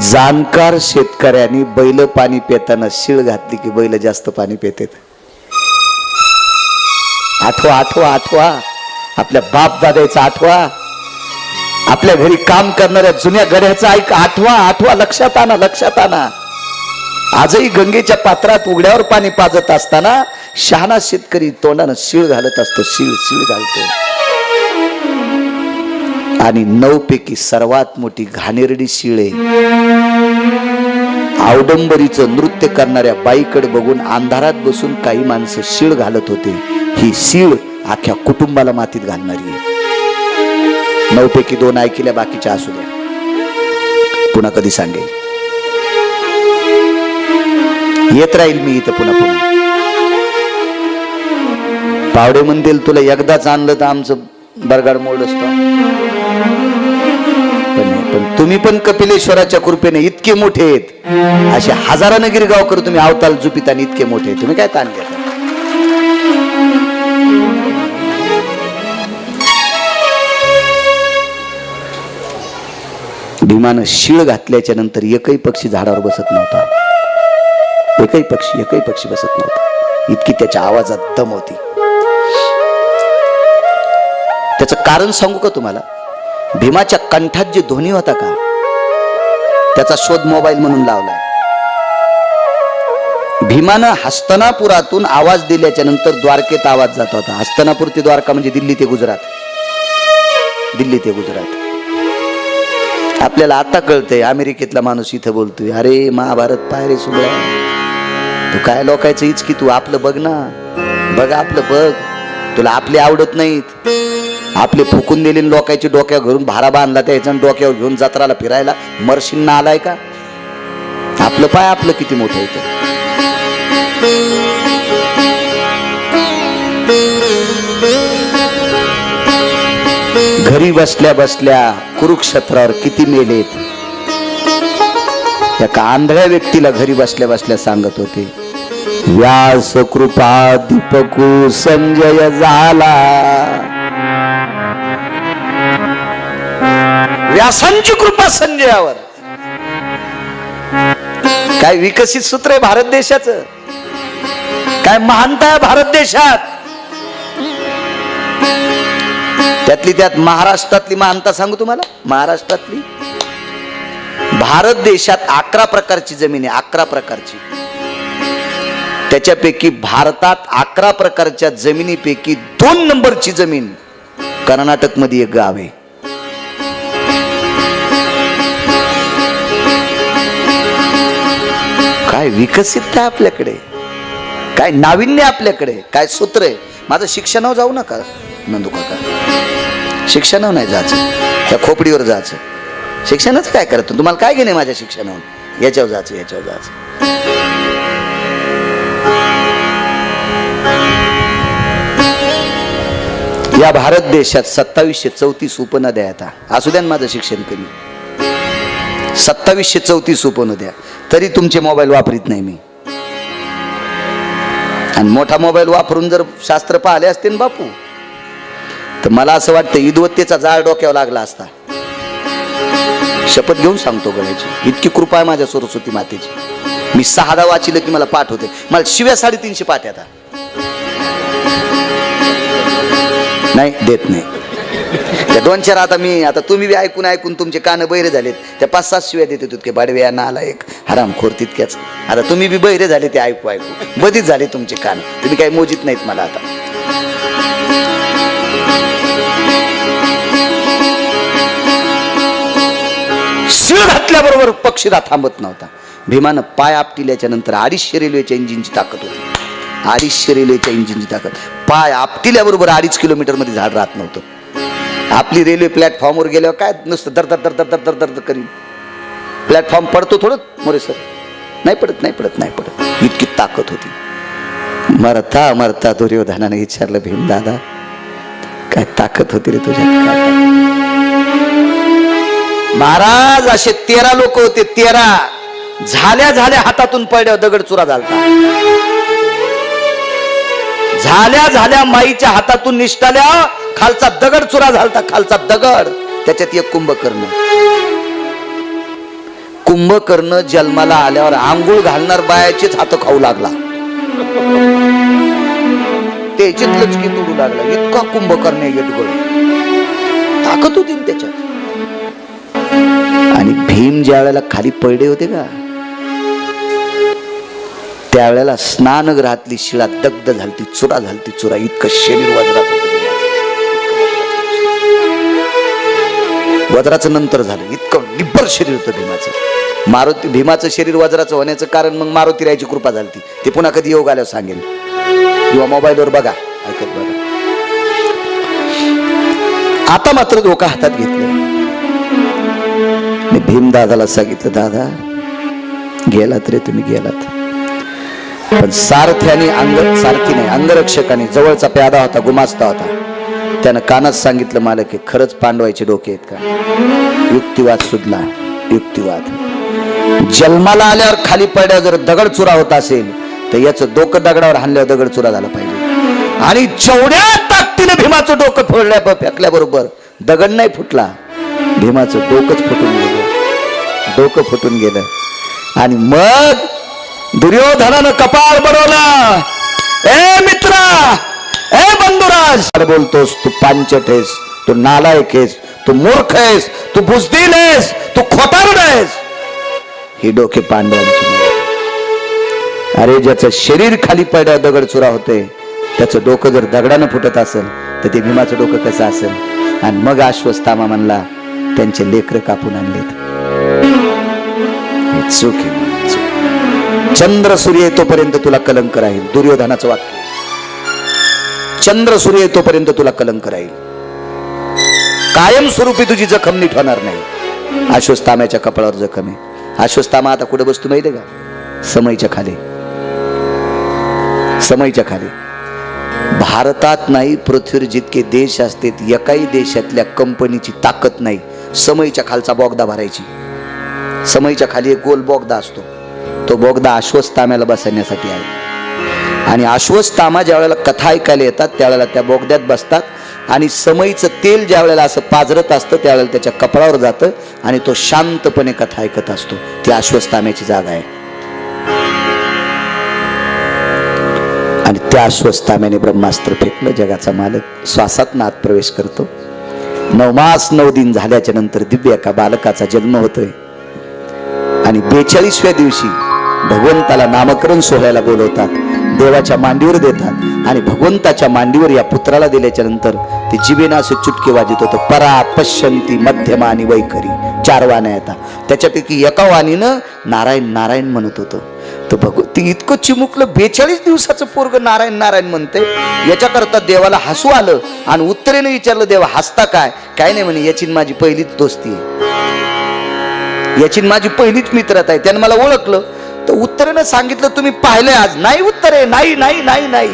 जाणकार शेतकऱ्यांनी बैल पाणी पिताना शिळ घातली की बैल जास्त पाणी पितात. आठवा आठवा आठवा, आपल्या बाप दादाचा आठवा, आपल्या घरी काम करणाऱ्या जुन्या गड्याचा ऐक. आठवा आठवा, लक्षात आणा, लक्षात आणा. आजही गंगेच्या पात्रात उघड्यावर पाणी पाजत असताना शहाणा शेतकरी तोंडानं शिळ घालत असतो, शिळ शिळ घालतो. आणि 9 पैकी सर्वात मोठी घाणेरडी शिळ आहे. आवडंबरीचं नृत्य करणाऱ्या बाईकडे बघून अंधारात बसून काही माणसं शिळ घालत होते. ही शिळ अख्ख्या कुटुंबाला मातीत घालणारी आहे. 9 पैकी 2 ऐकल्या, बाकीच्या असू द्या, पुन्हा कधी सांगेल. येत राहील मी इथं पुन्हा पुन्हा. पावडे म्हणतील तुला एकदाच आणलं तर आमचं बरगाड मोड असतो. पण तुम्ही पण कपिलेश्वराच्या कृपेने इतके मोठे आहेत, असे हजारानं गिरगावकर तुम्ही अवताल जुपित आणि इतके मोठे, तुम्ही काय ताण घेता? भीमानं शिळ घातल्याच्या नंतर एकही पक्षी झाडावर बसत नव्हता. एकही पक्षी बसत नव्हता. इतकी त्याच्या आवाजात दम होती. त्याचं कारण सांगू का तुम्हाला? भीमाच्या कंठात जे ध्वनी होता का, त्याचा शोध मोबाईल म्हणून लावलाय. भीमानं हस्तनापुरातून आवाज दिल्याच्या नंतर द्वारकेत आवाज जात होता. हस्तनापूर ते द्वारका म्हणजे दिल्ली ते गुजरात. दिल्ली ते गुजरात. आपल्याला आता कळतंय, अमेरिकेतला माणूस इथं बोलतोय, अरे महाभारत पाय रे सुद्धा, तू काय लोकायचं हीच की, तू आपलं बघ ना, बघ आपलं बघ. तुला आपले आवडत नाहीत. आपले फुकून दिलेले लोकांची डोक्यावर घरून भारा बांधला, त्याच्या डोक्यावर घेऊन जत्राला फिरायला मरशींना आलाय का? आपलं पाय, आपलं किती मोठं येतं. घरी बसल्या बसल्या कुरुक्षेत्रावर किती मेलेत. एका आंधळ्या व्यक्तीला घरी बसल्या बसल्या सांगत होते, व्यास कृपा दीपकू संजय झाला. व्यासांची कृपा संजयावर. काय विकसित सूत्र आहे भारत देशाचं, काय महानता आहे भारत देशात. त्यातली त्यात महाराष्ट्रातली महानता सांगू तुम्हाला. महाराष्ट्रातली भारत देशात 11 प्रकारची जमीन आहे, 11 प्रकारची. त्याच्यापैकी भारतात 11 प्रकारच्या जमिनीपैकी 2 नंबरची जमीन कर्नाटक मध्ये एक गाव आहे. काय विकसित आपल्याकडे, काय नाविन्य आपल्याकडे, काय सूत्र आहे. माझं शिक्षणावर जाऊ नका नंदू काका, शिक्षणावर नाही जायचं, त्या खोपडीवर जायचं. शिक्षणाचं काय करतो तुम्हाला, काय घेणे माझ्या शिक्षणावर, याच्यावर जायचं, याच्यावर जायचं. या भारत देशात 2734 उपनद्या आता. असू द्या माझं शिक्षण कमी, 2734 उपनद्या, तरी तुमचे मोबाईल वापरीत नाही मी. आणि मोठा मोबाईल वापरून जर शास्त्र पाहिले असते ना बापू, तर मला असं वाटतं इदवत्तेचा जाळ डोक्यावर लागला असता. शपथ घेऊन सांगतो गळ्याची, इतकी कृपा आहे माझ्या सरस्वती मातेची. मी 6दा वाचिलं की मला पाठ होते. मला शिव्या 350 पाठ आता नाही देत नाही. त्या 2-4 आता तुम्ही बी ऐकून ऐकून तुमचे कान बहिरे झालेत. त्या 5-7 शिव्या देत होते की बाडव्या नाला एक हरामखोर तितक्याच. आता तुम्ही बी बहिरे झाले ते ऐकू ऐकू, बधीच झाले तुमचे कान. तुम्ही काही मोजित नाहीत मला आता. शिळ घातल्याबरोबर पक्षीला थांबत नव्हता. भीमानं पाय आपटिल्याच्या नंतर 250 रेल्वेच्या इंजिनची ताकद होती. 250 रेल्वेच्या इंजिनची ताकद. पाय आपटिल्याबरोबर 2.5 किलोमीटर मध्ये झाड राहत नव्हतं. आपली रेल्वे प्लॅटफॉर्मवर गेल्यावर काय नुसतं दर दर दर दर दर दर दर करीन. प्लॅटफॉर्म पडतो थोडं मोरे सर, नाही पडत नाही पडत नाही पडत, इतकी ताकद होती. मरता मरता दुर्योधनाने विचारलं, भीम दादा काय ताकद होती रे तुझ्यात, काय ताकद? महाराज असे 13 लोक होते. 13 झाल्या झाल्या हातातून पडल्यावर दगड चुरा झालता. झाल्या झाल्या माईच्या हातातून निष्ठाल्या खालचा दगड चुरा झालता. खालचा दगड, त्याच्यात एक कुंभकर्ण. कुंभकर्ण जन्माला आल्यावर आंघोळ घालणार बायाचेच हात खाऊ लागला. त्याच्यातलंच की तोडू लागला. इतका कुंभकर्ण येटगळ, ताकद होती त्याच्यात. आणि भीम ज्या वेळेला खाली पडले होते का, त्यावेळेला स्नानगृहातली शिळा दग्ध झालती, चुरा झालती, चुरा. इतकं शरीर वज्रात होतं. वज्राचं नंतर झालं. इतकं निब्बर शरीर होतं भीमाचं. भीमाचं शरीर वज्राचं होण्याचं कारण मग मारुतीरायाची कृपा झाली. ते पुन्हा कधी योग आल्यावर सांगेल किंवा मोबाईलवर बघा, ऐकत बघा. आता मात्र डोका हातात घेतलं. भीम दादाला सांगितलं, दादा गेलात रे तुम्ही, गेलात. पण सारथ्याने सारथी नाही, अंगरक्षकाने, जवळचा प्यादा होता, गुमास्ता होता, त्यानं कानात सांगितलं, मालक हे खरंच पांडवायचे डोके आहेत का? युक्तिवाद सुधला. युक्तिवाद. जन्माला आल्यावर खाली पडल्यावर जर दगड चुरा होत असेल तर याचं डोकं दगडावर हाणल्यावर दगड चुरा झाला पाहिजे. आणि जेवढ्या ताकदीने भीमाचं डोकं फोडल्या फेकल्याबरोबर दगड नाही फुटला, भीमाचं डोकंच फुटून गेलं. डोकं फुटून गेलं. आणि मग दुर्योधनानं कपाळ बनवलं. ए मित्रा, ए बंधुराज, बोलतोस तू पांचट आहेस, तू नालायक आहेस, तू मूर्ख आहेस, तू बुजदिल आहेस, तू खोटारड आहेस. ही डोके पांडवांची. अरे ज्याचं शरीर खाली पडल्यावर दगड चुरा होते, त्याचं डोकं जर दगडानं फुटत असेल तर ते भीमाचं डोकं कसं असेल? आणि मग अश्वत्थामा म्हणला, त्यांचे लेकरं कापून आणलेत. चूक आहे. चंद्र सूर्य येतोपर्यंत तुला कलंक राहील. दुर्योधनाचं वाक्य. चंद्र सूर्य येतोपर्यंत तुला कलंक राहील. कायमस्वरूपी तुझी जखम नीट होणार नाही. अश्वत्थाम्याच्या कपाळावर जखम आहे. अश्वत्थामा आता कुठे बसतो माहिती का? समईच्या खाली. समईच्या खाली. भारतात नाही, पृथ्वीवर जितके देश असतात, एकाही देशातल्या कंपनीची ताकद नाही समईच्या खालचा बोगदा भरायची. समईच्या खाली एक गोल बोगदा असतो. तो बोगदा अश्वत्थाम्याला बसवण्यासाठी आहे. आणि अश्वत्थामा ज्या वेळेला कथा ऐकायला येतात त्यावेळेला त्या बोगद्यात बसतात. आणि समईचं तेल ज्या वेळेला असं पाजरत असतं त्यावेळेला त्याच्या कपाळावर जातं आणि तो शांतपणे कथा ऐकत असतो. ती अश्वत्थाम्याची जागा आहे. आणि त्या अश्वत्थाम्याने ब्रह्मास्त्र फेकलं. जगाचा मालक श्वासात आत प्रवेश करतो. 9 मास 9 दिन झाल्याच्या नंतर दिव्य एका बालकाचा जन्म होतोय आणि 42व्या दिवशी भगवंताला नामकरण सोहळ्याला बोलवतात, देवाच्या मांडीवर देतात आणि भगवंताच्या मांडीवर या पुत्राला दिल्याच्या नंतर ते जिभेनं असे चुटके वाजत होतं. परा पश्यंती मध्यमा आणि वैखरी 4 वाण्या येतात. त्याच्यापैकी एका वाणीनं नारायण नारायण म्हणत होतं. तर ती इतकं चिमुकलं 42 दिवसाचं पोरग नारायण नारायण म्हणते. याच्याकरता देवाला हसू आलं आणि उत्तरेने विचारलं, देवा हसता काय? काय नाही म्हणे, याची माझी पहिलीच दोस्ती आहे, याची माझी पहिलीच मित्रता आहे, त्याने मला ओळखलं. तर उत्तरेनं सांगितलं, तुम्ही पाहिलंय आज? नाही उत्तरे, नाही नाही नाही नाही.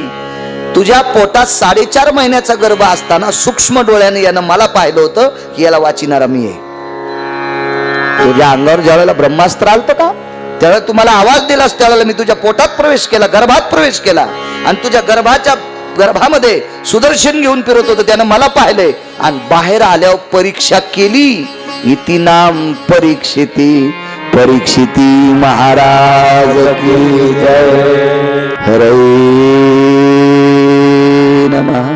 तुझ्या पोटात 4.5 महिन्याचा गर्भ असताना सूक्ष्म डोळ्याने यानं मला पाहिलं होतं की याला वाचिणारा मी आहे. तुझ्या अंगावर ज्या वेळेला ब्रह्मास्त्र आलतं का त्यावेळेला तुम्हाला आवाज दिलास, त्यावेळेला मी तुझ्या पोटात प्रवेश केला, गर्भात प्रवेश केला आणि तुझ्या गर्भामध्ये सुदर्शन घेऊन फिरत होतं, त्यानं मला पाहिलंय. आणि बाहेर आल्यावर परीक्षा केली. इति नाम परीक्षिती परीक्षिती महाराज की जय. हरे नमः.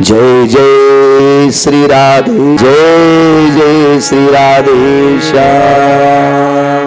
जय जय श्री राधे, जय जय श्री राधे श्याम.